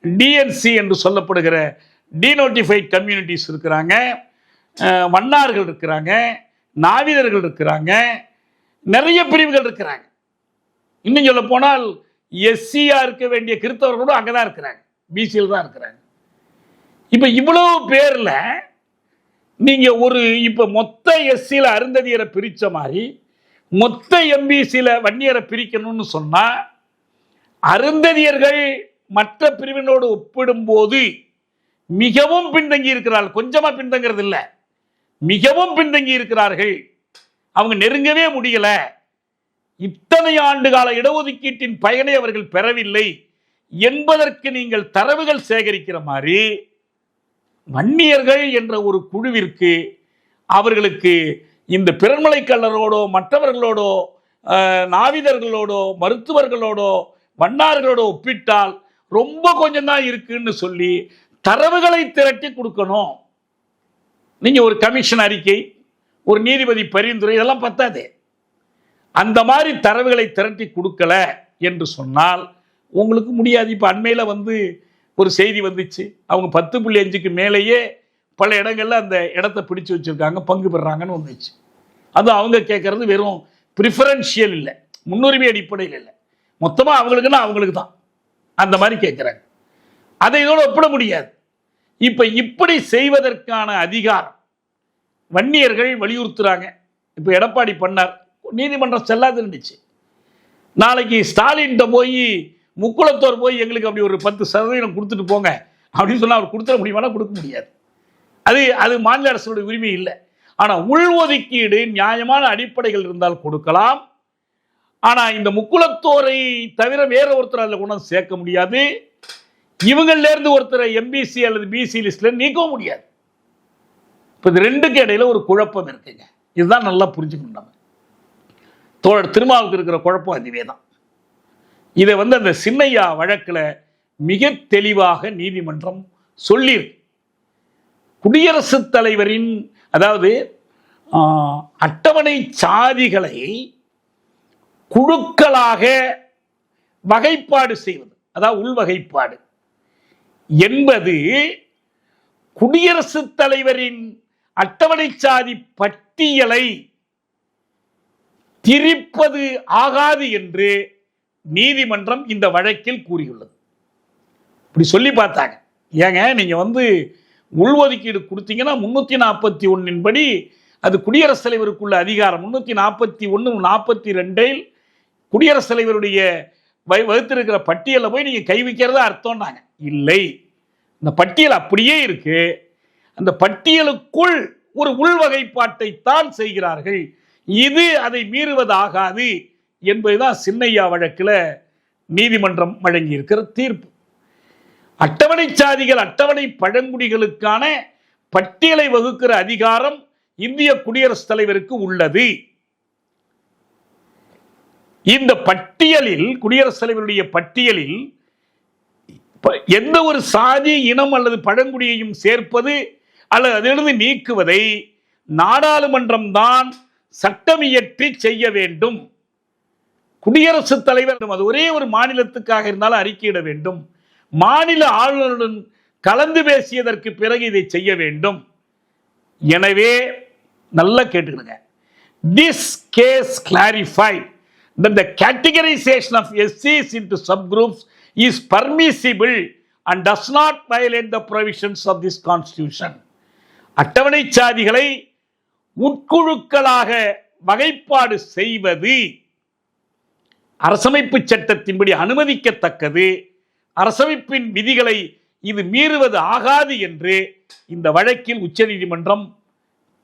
டிஎன்சி என்று சொல்லப்படுகிற டீநோட்டிஃபைட் கம்யூனிட்டிஸ் இருக்கிறாங்க, வண்ணார்கள் இருக்கிறாங்க, நாவிதர்கள் இருக்கிறாங்க, நிறைய பிரிவுகள் இருக்கிறாங்க. இன்னும் சொல்ல போனால் எஸ்சியா இருக்க வேண்டிய கிறிஸ்தவர்களும் அங்கதான் இருக்கிறாங்க, பிசியில் தான் இருக்கிறாங்க. இப்ப இவ்வளவு பேர்ல நீங்க ஒரு இப்ப மொத்த எஸ்சியில அருந்ததியரை பிரிச்ச மாதிரி மொத்த எம்பிசியில வன்னியரை பிரிக்கணும்னு சொன்னா அருந்ததியர்கள் மற்ற பிரிவினோடு ஒப்பிடும் போது மிகவும் பின்தங்கி இருக்கிறார்கள். கொஞ்சமா பின்தங்கிறது இல்லை, மிகவும் பின்தங்கி இருக்கிறார்கள். அவங்க நெருங்கவே முடியல. இத்தனை ஆண்டு கால இடஒதுக்கீட்டின் பயனை அவர்கள் பெறவில்லை என்பதற்கு நீங்கள் தரவுகள் சேகரிக்கிற மாதிரி வன்னியர்கள் என்ற ஒரு குழுவிற்கு அவர்களுக்கு இந்த பிறன்மலைக்கல்லரோடோ மற்றவர்களோடோ நாவிதர்களோடோ மருத்துவர்களோடோ வண்ணார்களோட ஒப்பிட்டால் ரொம்ப கொஞ்சம் தான் இருக்குன்னு சொல்லி தரவுகளை திரட்டி கொடுக்கணும். நீங்க ஒரு கமிஷன் அறிக்கை, ஒரு நீதிபதி பரிந்துரை, இதெல்லாம் பத்தாது. அந்த மாதிரி தரவுகளை திரட்டி கொடுக்கல என்று சொன்னால் உங்களுக்கு முடியாது. இப்ப அண்மையில ஒரு செய்தி வந்துச்சு, அவங்க 10.5க்கு மேலேயே பல இடங்கள்ல அந்த இடத்தை பிடிச்சு வச்சிருக்காங்க, பங்கு பெறாங்கன்னு வந்துச்சு. அது அவங்க கேட்கறது வெறும் பிரிஃபரன்ஷியல் இல்லை, முன்னுரிமை அடிப்படையில் இல்லை, மொத்தமா அவங்களுக்குன்னா அவங்களுக்கு தான் அந்த மாதிரி கேட்கிறாங்க. அதை இதோட ஒப்பிட முடியாது. இப்ப இப்படி செய்வதற்கான அதிகாரம் வன்னியர்கள் வலியுறுத்துறாங்க. இப்ப எடப்பாடி பண்ணார், நீதிமன்றம் செல்லாது இருந்துச்சு. நாளைக்கு ஸ்டாலின் போய் முக்குளத்தோர் போய் எங்களுக்கு அப்படி ஒரு 10% கொடுத்துட்டு போங்க அப்படின்னு சொன்னா அவர் கொடுத்துட முடியுமானா கொடுக்க முடியாது. அது மாநில அரசோட உரிமை இல்லை. ஆனா உள்ஒதுக்கீடு நியாயமான அடிப்படைகள் இருந்தால் கொடுக்கலாம். ஆனா இந்த முக்குளத்தோரை தவிர வேற ஒருத்தர் அதில் கொண்டு வந்து சேர்க்க முடியாது. இவங்கள்ல இருந்து ஒருத்தரை எம்பிசி அல்லது பிசி லிஸ்ட்ல நீக்கவும் முடியாது. இப்ப இது ரெண்டுக்கு இடையில ஒரு குழப்பம் இருக்குங்க. இதுதான் நல்லா புரிஞ்சுக்கணும். நம்ம தோழர் திருமாவுக்கு இருக்கிற குழப்பம் அதுவே தான். இதை அந்த சின்னையா வழக்கில் மிக தெளிவாக நீதிமன்றம் சொல்லியிருக்கு. குடியரசுத் தலைவரின் அதாவது அட்டவணை சாதிகளை குழுக்களாக வகைப்பாடு செய்வது, அதாவது உள்வகைப்பாடு என்பது குடியரசுத் தலைவரின் அட்டவணை சாதி பட்டியலை திரிப்பது ஆகாது என்று நீதிமன்றம் இந்த வழக்கில் கூறியுள்ளது. இப்படி சொல்லி பார்த்தாங்க. ஏங்க நீங்க உள்ஒதுக்கீடு கொடுத்தீங்கன்னா 341 படி அது குடியரசுத் தலைவருக்குள்ள அதிகாரம். 341, 42 குடியரசுத் தலைவருடைய வகுத்திருக்கிற பட்டியலில் போய் நீங்க கை வைக்கிறதா அர்த்தம்னாங்க. இல்லை, இந்த பட்டியல் அப்படியே இருக்கு. அந்த பட்டியலுக்குள் ஒரு உள்வகைப்பாட்டை தான் செய்கிறார்கள். இது அதை மீறுவதாகாது என்பதுதான் சின்னையா வழக்கில் நீதிமன்றம் வழங்கி இருக்கிற தீர்ப்பு. அட்டவணை சாதிகள் அட்டவணை பழங்குடிகளுக்கான பட்டியலை வகுக்கிற அதிகாரம் இந்திய குடியரசுத் தலைவருக்கு உள்ளது. இந்த பட்டியலில் குடியரசுத் தலைவருடைய பட்டியலில் எந்த ஒரு சாதி இனம் அல்லது பழங்குடியையும் சேர்ப்பது அல்லது அதிலிருந்து நீக்குவதை நாடாளுமன்றம் தான் சட்டம் இயற்றி செய்ய வேண்டும். குடியரசுத் தலைவர் அது ஒரே ஒரு மாநிலத்துக்காக இருந்தாலும் அறிக்கையிட வேண்டும். மாநில ஆளுநருடன் கலந்து பேசியதற்கு பிறகு இதை செய்ய வேண்டும். எனவே நல்லா கேட்டுக்கணுங்க. This case clarified that the categorization of SCs into subgroups is permissible and does not violate the provisions of this constitution. அட்டவணை சாதிகளை உட்குழுக்களாக வகைப்பாடு செய்வது அரசமைப்பு சட்டத்தின்படி அனுமதிக்கத்தக்கது. அரசமைப்பின் விதிகளை இது மீறுவது ஆகாது என்று இந்த வழக்கில் உச்சநீதிமன்றம்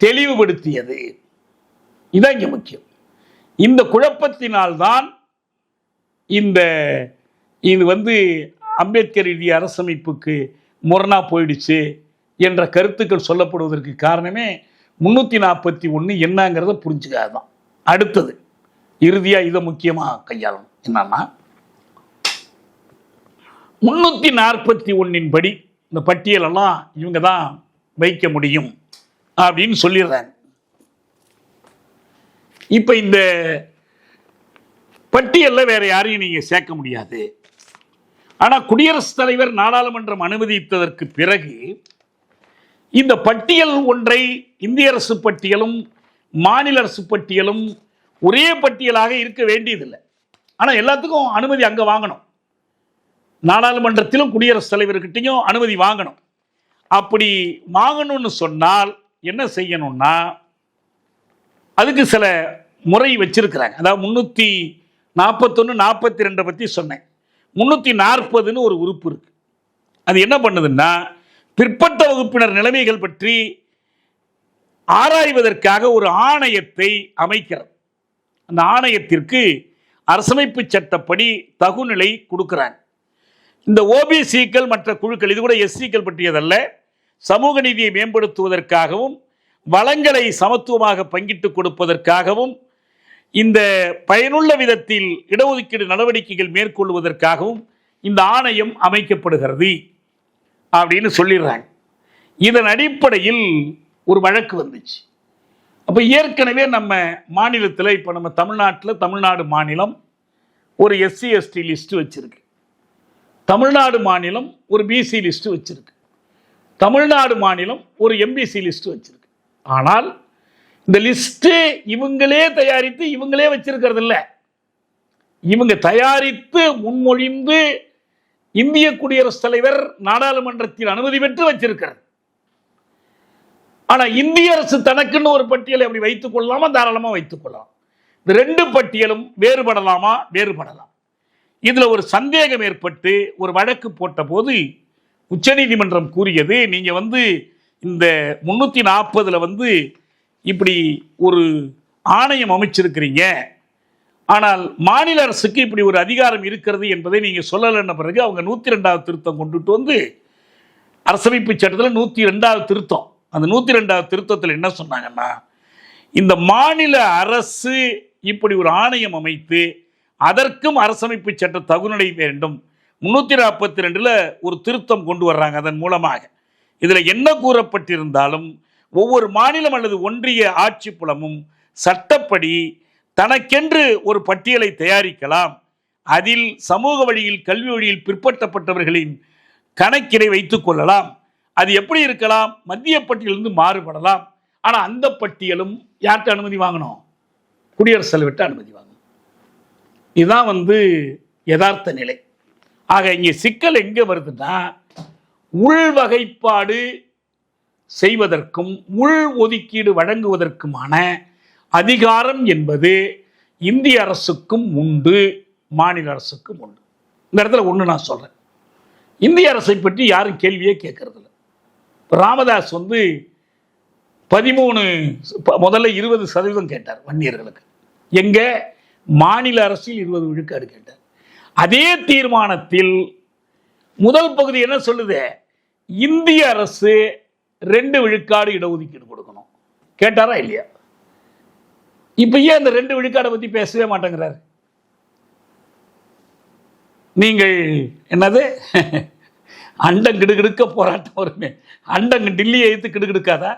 தெளிவுபடுத்தியது. இதான் இங்க முக்கியம். இந்த குழப்பத்தினால்தான் இது அம்பேத்கர் எழுதிய அரசமைப்புக்கு முரணா போயிடுச்சு என்ற கருத்துக்கள் சொல்லப்படுவதற்கு காரணமே 341 என்னங்கிறத புரிஞ்சுக்காதான். அடுத்தது இறுதியா இதை முக்கியமா கையாளணும். என்னன்னா 341 படி இந்த பட்டியலெல்லாம் இவங்க தான் வைக்க முடியும் அப்படின்னு சொல்லிடுறாங்க. இப்ப இந்த பட்டியல்ல வேற யாரையும் நீங்க சேர்க்க முடியாது. ஆனா குடியரசுத் தலைவர் நாடாளுமன்றம் அனுமதித்ததற்கு பிறகு இந்த பட்டியல் ஒன்றை இந்திய அரசு பட்டியலும் மாநில அரசு பட்டியலும் ஒரே பட்டியலாக இருக்க வேண்டியதில்லை. ஆனா எல்லாத்துக்கும் அனுமதி அங்க வாங்கணும். நாடாளுமன்றத்திலும் குடியரசுத் தலைவர்கிட்டையும் அனுமதி வாங்கணும். அப்படி வாங்கணும்னு சொன்னால் என்ன செய்யணும்னா அதுக்கு சில முறை வச்சிருக்கிறாங்க. அதாவது 341 42 பத்தி சொன்னேன். 340 ஒரு உறுப்பு இருக்கு. அது என்ன பண்ணுதுன்னா பிற்பட்ட வகுப்பினர் நிலைமைகள் பற்றி ஆராய்வதற்காக ஒரு ஆணையத்தை அமைக்கிறது. அந்த ஆணையத்திற்கு அரசமைப்பு சட்டப்படி தகுநிலை கொடுக்கிறாங்க. இந்த ஓபிசிக்கள் மற்ற குழுக்கள், இது கூட எஸ்சிக்கள் பற்றியதல்ல, சமூக நீதியை மேம்படுத்துவதற்காகவும் வளங்களை சமத்துவமாக பங்கிட்டு கொடுப்பதற்காகவும் இந்த பயனுள்ள விதத்தில் இடஒதுக்கீடு நடவடிக்கைகள் மேற்கொள்வதற்காகவும் இந்த ஆணையம் அமைக்கப்படுகிறது அப்படின்னு சொல்லிடுறாங்க. இதன் அடிப்படையில் ஒரு வழக்கு வந்துச்சு. அப்போ ஏற்கனவே நம்ம மாநிலத்தில், இப்போ நம்ம தமிழ்நாட்டில் தமிழ்நாடு மாநிலம் ஒரு எஸ்சி எஸ்டி லிஸ்ட் வச்சிருக்கு. தமிழ்நாடு மாநிலம் ஒரு பிசி லிஸ்ட் வச்சிருக்கு. தமிழ்நாடு மாநிலம் ஒரு எம்பிசி லிஸ்ட் வச்சிருக்கு. ஆனால் இந்த லிஸ்ட் இவங்களே தயாரித்து இவங்களே வச்சிருக்கிறது இல்லை. இவங்க தயாரித்து முன்மொழிந்து இந்திய குடியரசுத் தலைவர் நாடாளுமன்றத்தில் அனுமதி பெற்று வச்சிருக்கிறது. ஆனா இந்திய அரசு தனக்குன்னு ஒரு பட்டியலை அப்படி வைத்துக் கொள்ளலாமா? தாராளமா வைத்துக் கொள்ளலாம். இந்த ரெண்டு பட்டியலும் வேறுபடலாமா? வேறுபடலாம். இதுல ஒரு சந்தேகம் ஏற்பட்டு ஒரு வழக்கு போட்ட போது உச்சநீதிமன்றம் கூறியது, நீங்க இந்த 340 இப்படி ஒரு ஆணையம் அமைச்சிருக்கிறீங்க, ஆனால் மாநில அரசுக்கு இப்படி ஒரு அதிகாரம் இருக்கிறது என்பதை நீங்க சொல்லலன்ன பிறகு அவங்க 102வது திருத்தம் கொண்டுட்டு அரசமைப்பு சட்டத்தில் 102வது திருத்தம். அந்த 102வது திருத்தத்தில் என்ன சொன்னாங்கன்னா, இந்த மாநில அரசு இப்படி ஒரு ஆணையம் அமைத்து அதற்கும் அரசமைப்பு சட்ட தகுநிலை வேண்டும். 342 ஒரு திருத்தம் கொண்டு வர்றாங்க. அதன் மூலமாக இதுல என்ன கூறப்பட்டிருந்தாலும் ஒவ்வொரு மாநிலம் அல்லது ஒன்றிய ஆட்சி புலமும் சட்டப்படி தனக்கென்று ஒரு பட்டியலை தயாரிக்கலாம். அதில் சமூக வழியில், கல்வி வழியில் பிற்படுத்தப்பட்டவர்களின் கணக்கினை வைத்துக் கொள்ளலாம். அது எப்படி இருக்கலாம்? மத்திய பட்டியலிருந்து மாறுபடலாம். ஆனா அந்த பட்டியலும் யார்கிட்ட அனுமதி வாங்கணும்? குடியரசுத் தலைவர்கிட்ட அனுமதி வாங்கணும். இதுதான் யதார்த்த நிலை. ஆக இங்கே சிக்கல் எங்க வருதுன்னா, உள்வகைப்பாடு செய்வதற்கும் உள் ஒதுக்கீடு வழங்குவதற்குமான அதிகாரம் என்பது இந்திய அரசுக்கும் உண்டு, மாநில அரசுக்கும் உண்டு. இந்த இடத்துல ஒன்று நான் சொல்றேன், இந்திய அரசை பற்றி யாரும் கேள்வியே கேட்கறது இல்லை. ராமதாஸ் 13 முதல்ல 20% கேட்டார் வன்னியர்களுக்கு. எங்க மாநில அரசில் 20 விழுக்காடு கேட்டார். அதே தீர்மானத்தில் முதல் பகுதி என்ன சொல்லுது? இந்திய அரசு 2 விழுக்காடு இடஒதுக்கீடு கொடுக்கணும். கேட்டாரா இல்லையா? இப்ப ஏன் அந்த 2 விழுக்காடை பத்தி பேசவே மாட்டேங்கிறாரு? நீங்கள் என்னது அண்டம் கிடுகிடுக்க போராட்டம் வருமே, அண்டங்க டில்லியை எதிர்த்து கிடுகிடுக்காதா?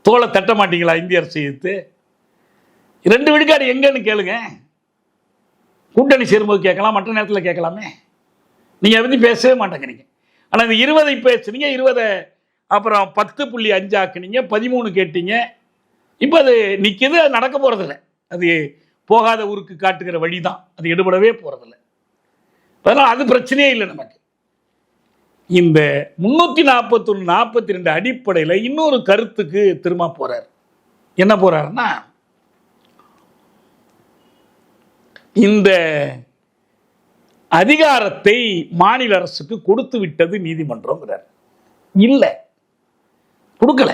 தோலை தட்ட மாட்டீங்களா இந்திய அரசு எதிர்த்து? 2 விழுக்காடு எங்கன்னு கேளுங்க. கூட்டணி சேரும்போது கேட்கலாம், மற்ற நேரத்தில் கேட்கலாமே. நீங்க அதை பத்தி பேசவே மாட்டேங்கிறீங்க. ஆனா இந்த 20 பேசுனீங்க, 20 அப்புறம் 10.5 ஆக்குனீங்க, 13 கேட்டீங்க. இப்போ அது நிற்கிது, அது நடக்க போறதில்லை. அது போகாத ஊருக்கு காட்டுகிற வழிதான், அது எடுபடவே போறதில்லை. அதனால் அது பிரச்சனையே இல்லை நமக்கு. இந்த 341 42 அடிப்படையில் இன்னொரு கருத்துக்கு திரும்ப போறார். என்ன போறாருன்னா, இந்த அதிகாரத்தை மாநில அரசுக்கு கொடுத்து விட்டது நீதிமன்றம். இல்லை, கொடுக்கல.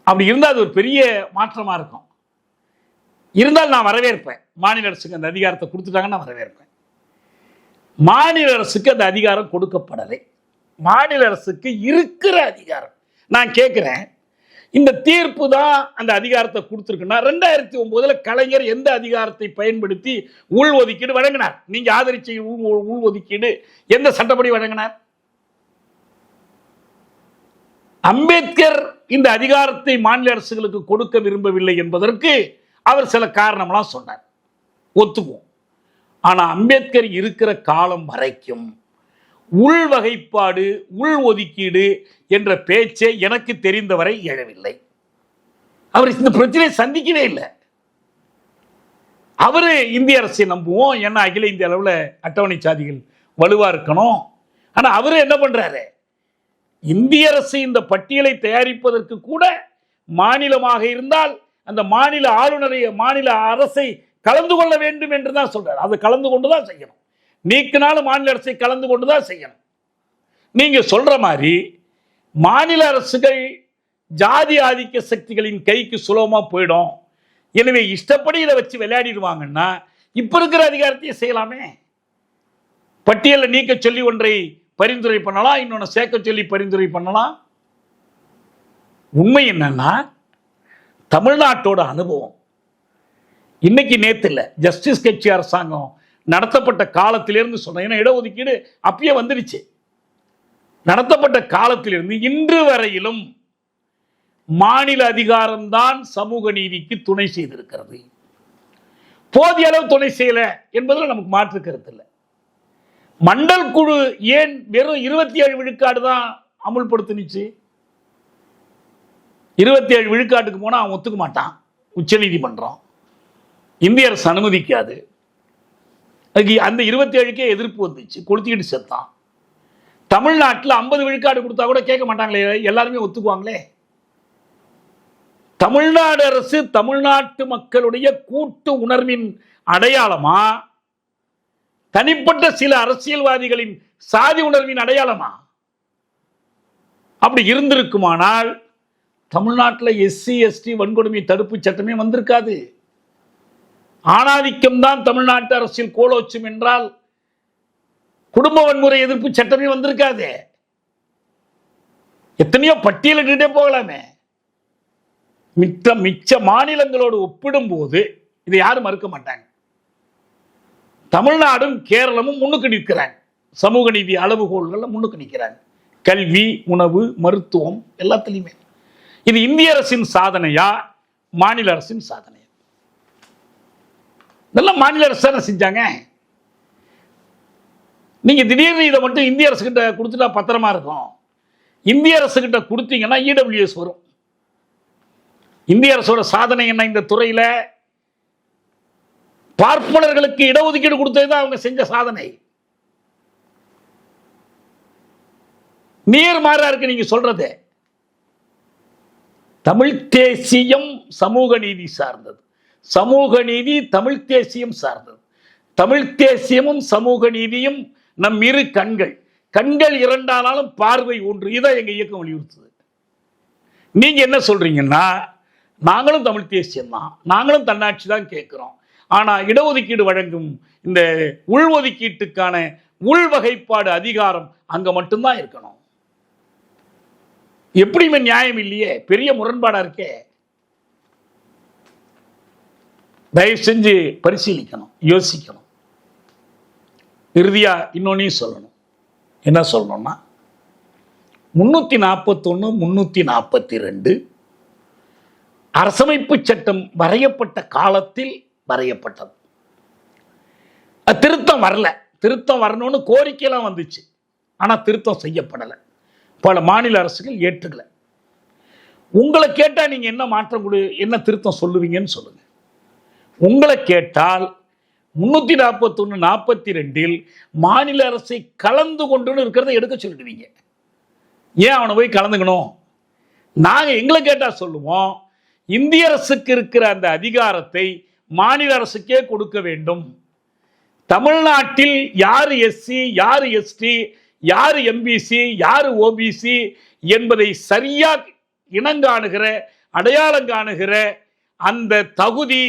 அப்படி இருந்தால் அது ஒரு பெரிய மாற்றமா இருக்கும். இருந்தால் நான் வரவேற்பேன். மாநில அரசுக்கு அந்த அதிகாரத்தை கொடுத்துட்டாங்கன்னா வரவேற்பேன். மாநில அரசுக்கு அந்த அதிகாரம் கொடுக்கப்படலை. மாநில அரசுக்கு இருக்கிற அதிகாரம் நான் கேட்கிறேன், இந்த தீர்ப்பு தான் அந்த அதிகாரத்தை கொடுத்துருக்குன்னா 2009 கலைஞர் எந்த அதிகாரத்தை பயன்படுத்தி உள்ஒதுக்கீடு வழங்கினார்? நீங்க ஆதரிச்ச உள்ஒதுக்கீடு எந்த சட்டப்படி வழங்கினார்? அம்பேத்கர் இந்த அதிகாரத்தை மாநில அரசுகளுக்கு கொடுக்க விரும்பவில்லை என்பதற்கு அவர் சில காரணம்லாம் சொன்னார், ஒத்துக்குவோம். ஆனா அம்பேத்கர் இருக்கிற காலம் வரைக்கும் உள் வகைப்பாடு உள் ஒதுக்கீடு என்ற பேச்சை எனக்கு தெரிந்தவரை எழவில்லை. அவர் இந்த பிரச்சனையை சந்திக்கவே இல்லை. அவரு இந்திய அரசை நம்புவோம், ஏன்னா அகில இந்திய அளவில் அட்டவணை சாதிகள் வலுவா இருக்கணும். ஆனா அவரு என்ன பண்றாரு, இந்திய அரசு இந்த பட்டியலை தயாரிப்பதற்கு கூட மாநிலமாக இருந்தால் அந்த மாநில ஆளுநரை மாநில அரசை கலந்து கொள்ள வேண்டும் என்று தான் சொல்றாரு. அதை கலந்து கொண்டுதான் செய்யணும். நீக்கினாலும் மாநில அரசை கலந்து கொண்டுதான் செய்யணும். நீங்க சொல்ற மாதிரி மாநில அரசுகள் ஜாதி ஆதிக்க சக்திகளின் கைக்கு சுலபமா போயிடும், எனவே இஷ்டப்படி இதை வச்சு விளையாடிடுவாங்கன்னா இப்ப இருக்கிற அதிகாரத்தையே செய்யலாமே. பட்டியலை நீக்க சொல்லி ஒன்றை பரிந்துரை பண்ணலாம், இன்னொன்னு சேர்க்க சொல்லி பரிந்துரை பண்ணலாம். உண்மை என்னன்னா தமிழ்நாட்டோட அனுபவம் இன்னைக்கு நேத்து இல்ல, ஜஸ்டிஸ் கட்சி அரசாங்கம் நடத்தப்பட்ட காலத்திலிருந்து சொன்ன, ஏன்னா இடஒதுக்கீடு அப்பயே வந்துடுச்சு. நடத்தப்பட்ட காலத்திலிருந்து இன்று வரையிலும் மாநில அதிகாரம்தான் சமூக நீதிக்கு துணை செய்திருக்கிறது. போதிய அளவு துணை செய்யல என்பதில் நமக்கு மாற்று கருத்து இல்லை. மண்டல் குழு ஏன் வெறும் 27 விழுக்காடு தான் அமுல்படுத்தினுச்சு? 27 விழுக்காட்டுக்கு போனா அவன் ஒத்துக்க மாட்டான், உச்ச நீதிமன்றம் இந்திய அரசு அனுமதிக்காது. அதுக்கு அந்த 27க்கே எதிர்ப்பு வந்துச்சு, கொளுத்திக்கிட்டு செத்தான். தமிழ்நாட்டில் 50 விழுக்காடு கொடுத்தா கூட கேட்க மாட்டாங்களே, எல்லாருமே ஒத்துக்குவாங்களே. தமிழ்நாடு அரசு தமிழ்நாட்டு மக்களுடைய கூட்டு உணர்வின் அடையாளமா, தனிப்பட்ட சில அரசியல்வாதிகளின் சாதி உணர்வின் அடையாளமா? அப்படி இருந்திருக்குமானால் தமிழ்நாட்டில் எஸ்சி எஸ்டி வன்கொடுமை தடுப்பு சட்டமே வந்திருக்காது. ஆணாதிக்கம் தான் தமிழ்நாட்டு அரசியல் கோலோச்சும் என்றால் குடும்ப வன்முறை எதிர்ப்பு சட்டமே வந்திருக்காது. எத்தனையோ பட்டியலிட்டே போகலாமே. மிச்ச மாநிலங்களோடு ஒப்பிடும் போது இதை யாரும் மறுக்க மாட்டாங்க. தமிழ்நாடும் கேரளமும் முன்னுக்கு நிற்கிறாங்க, சமூக நீதி அளவுகோல்கள் முன்னுக்கு நிற்கிறாங்க. கல்வி, உணவு, மருத்துவம் எல்லாத்திலையுமே. இது இந்திய அரசின் சாதனையா மாநில அரசின் சாதனையா? இதெல்லாம் மாநில அரசு தானே செஞ்சாங்க. நீங்க திடீர்னு இதை மட்டும் இந்திய அரசு கிட்ட கொடுத்துட்டா பத்திரமா இருக்கும். இந்திய அரசு கிட்ட கொடுத்தீங்கன்னா இடபிள்யூஎஸ் வரும். இந்திய அரசோட சாதனை என்ன இந்த துறையில? பார்ப்பனர்களுக்கு இடஒதுக்கீடு கொடுத்ததுதான் அவங்க செஞ்ச சாதனை. நேர்மாறா இருக்கு நீங்க சொல்றது. தமிழ் தேசியம் சமூக நீதி சார்ந்தது, சமூக நீதி தமிழ் தேசியம் சார்ந்தது. தமிழ் தேசியமும் சமூக நீதியும் நம் இரு கண்கள், கண்கள் இரண்டானாலும் பார்வை ஒன்று. இதான் எங்க இயக்கம் வலியுறுத்துது. நீங்க என்ன சொல்றீங்கன்னா, நாங்களும் தமிழ் தேசியம் தான், நாங்களும் தன்னாட்சி தான் கேட்கிறோம், ஆனா இடஒதுக்கீடு வழங்கும் இந்த உள்ஒதுக்கீட்டுக்கான உள்வகைப்பாடு அதிகாரம் அங்க மட்டும்தான் இருக்கணும். எப்படியுமே நியாயம் இல்லையே, பெரிய முரண்பாடா இருக்கே. தயவு செஞ்சு பரிசீலிக்கணும், யோசிக்கணும். இறுதியா இன்னொன்னையும் சொல்லணும். என்ன சொல்லணும்னா, 341 342 அரசமைப்பு சட்டம் வரையப்பட்ட காலத்தில் வரையப்பட்டது. திருத்தம் வரல. திருத்தம் வரணும்னு கோரிக்கையெல்லாம் வந்துச்சு, ஆனா திருத்தம் செய்யப்படலை. பல மாநில அரசுகள் ஏற்றுக்கல. உங்களை கேட்டா நீங்க என்ன மாற்றம் என்ன திருத்தம் சொல்லுவீங்கன்னு சொல்லுங்க. உங்களை கேட்டால் 341 42 மாநில அரசை கலந்து கொண்டு இருக்கிறத எடுக்க சொல்லிடுவீங்க. ஏன் அவனை போய் கலந்துக்கணும்? நாங்க எங்களை கேட்டா சொல்லுவோம், இந்திய அரசுக்கு இருக்கிற அந்த அதிகாரத்தை மாநில அரசுக்கே கொடுக்க வேண்டும். தமிழ்நாட்டில் யாரு எஸ்சி, யாரு எஸ்டி, யாரு எம்பிசி, யாரு ஓபிசி என்பதை சரியா இனங்காணுகிற, அடையாளம் காணுகிற அந்த தகுதி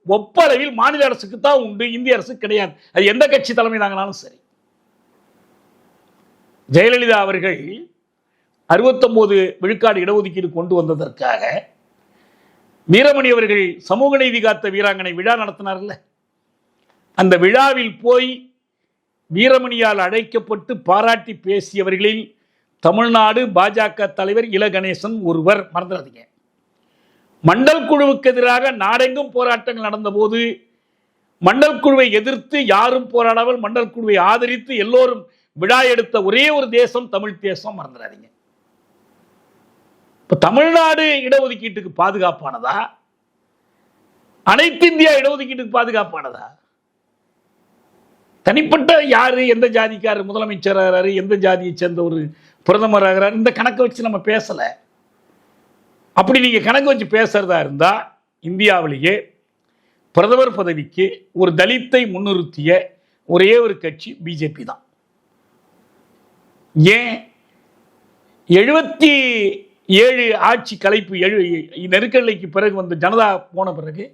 ஒப்பளவில் மாநில அரசுக்கு தான் உண்டு, இந்திய அரசு கிடையாது. அது எந்த கட்சி தலைமை தாங்கனாலும் சரி. ஜெயலலிதா அவர்கள் 69 விழுக்காடு இடஒதுக்கீடு கொண்டு வந்ததற்காக வீரமணி அவர்கள் சமூக நீதி காத்த வீராங்கனை விழா நடத்தினார்ல, அந்த விழாவில் போய் வீரமணியால் அழைக்கப்பட்டு பாராட்டி பேசியவர்களில் தமிழ்நாடு பாஜக தலைவர் இல கணேசன் ஒருவர். மறந்துடாதீங்க. மண்டல் குழுவுக்கு எதிராக நாடெங்கும் போராட்டங்கள் நடந்தபோது மண்டல் குழுவை எதிர்த்து யாரும் போராடாமல் மண்டல் குழுவை ஆதரித்து எல்லோரும் விழா எடுத்த ஒரே ஒரு தேசம் தமிழ் தேசம். மறந்துடாதீங்க. இப்ப தமிழ்நாடு இடஒதுக்கீட்டுக்கு பாதுகாப்பானதா, அனைத்து இந்தியா இடஒதுக்கீட்டுக்கு பாதுகாப்பானதா? தனிப்பட்ட யாரு எந்த ஜாதிக்காரர் முதலமைச்சர் ஆகிறாரு, எந்த ஜாதியை சேர்ந்த ஒரு பிரதமர் ஆகிறார், இந்த கணக்கை வச்சு நம்ம பேசல. அப்படி நீங்க கணக்கு வச்சு பேசுறதா இருந்தா இந்தியாவிலேயே பிரதமர் பதவிக்கு ஒரு தலித்தை முன்னிறுத்திய ஒரே ஒரு கட்சி பிஜேபி தான். ஏன் 77 ஆட்சி கலைப்பு நெருக்கடிக்கு பிறகு வந்து ஜனதா போன பிறகு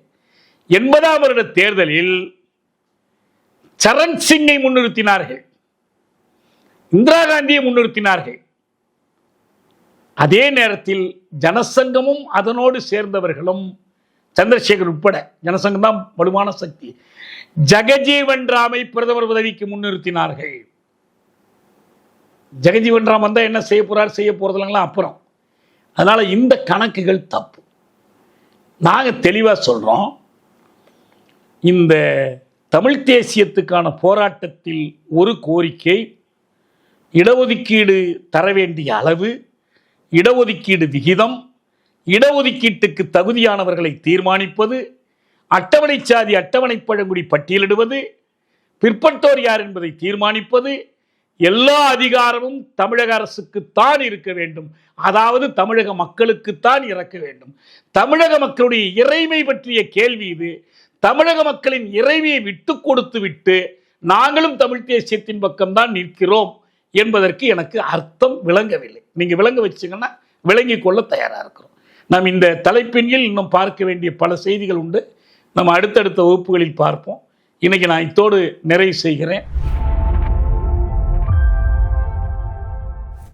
80ஆம் வருட தேர்தலில் சரண் சிங்கை முன்னிறுத்தினார்கள், இந்திரா காந்தியை முன்னிறுத்தினார்கள். அதே நேரத்தில் ஜனசங்கமும் அதனோடு சேர்ந்தவர்களும், சந்திரசேகர் உட்பட ஜனசங்கம் தான் வலுவான சக்தி, ஜெகஜீவன் ராமை பிரதமர் பதவிக்கு முன்னிறுத்தினார்கள். ஜெகஜீவன் ராம் வந்தா என்ன செய்ய போறார், செய்ய போறதுலாம் அப்புறம். அதனால இந்த கணக்குகள் தப்பு. நாங்க தெளிவா சொல்றோம், இந்த தமிழ் தேசியத்துக்கான போராட்டத்தில் ஒரு கோரிக்கை இடஒதுக்கீடு தர வேண்டிய அளவு, இடஒதுக்கீடு விகிதம், இடஒதுக்கீட்டுக்கு தகுதியானவர்களை தீர்மானிப்பது, அட்டவணை சாதி அட்டவணை பழங்குடி பட்டியலிடுவது, பிற்பட்டோர் யார் என்பதை தீர்மானிப்பது, எல்லா அதிகாரமும் தமிழக அரசுக்குத்தான் இருக்க வேண்டும். அதாவது தமிழக மக்களுக்குத்தான் இறக்க வேண்டும். தமிழக மக்களுடைய இறைமை பற்றிய கேள்வி இது. தமிழக மக்களின் இறைமையை விட்டு கொடுத்து விட்டு நாங்களும் தமிழ் தேசியத்தின் பக்கம்தான் நிற்கிறோம் என்பதற்கு எனக்கு அர்த்தம் விளங்கவில்லை. நீங்க விளங்க வச்சுங்கன்னா விளங்கிக் கொள்ள தயாரா இருக்கிறோம். நாம் இந்த தலைப்பின்கள் இன்னும் பார்க்க வேண்டிய பல செய்திகள் உண்டு. நம்ம அடுத்தடுத்த வகுப்புகளில் பார்ப்போம். இன்னைக்கு நான் இத்தோடு நிறைவு செய்கிறேன்.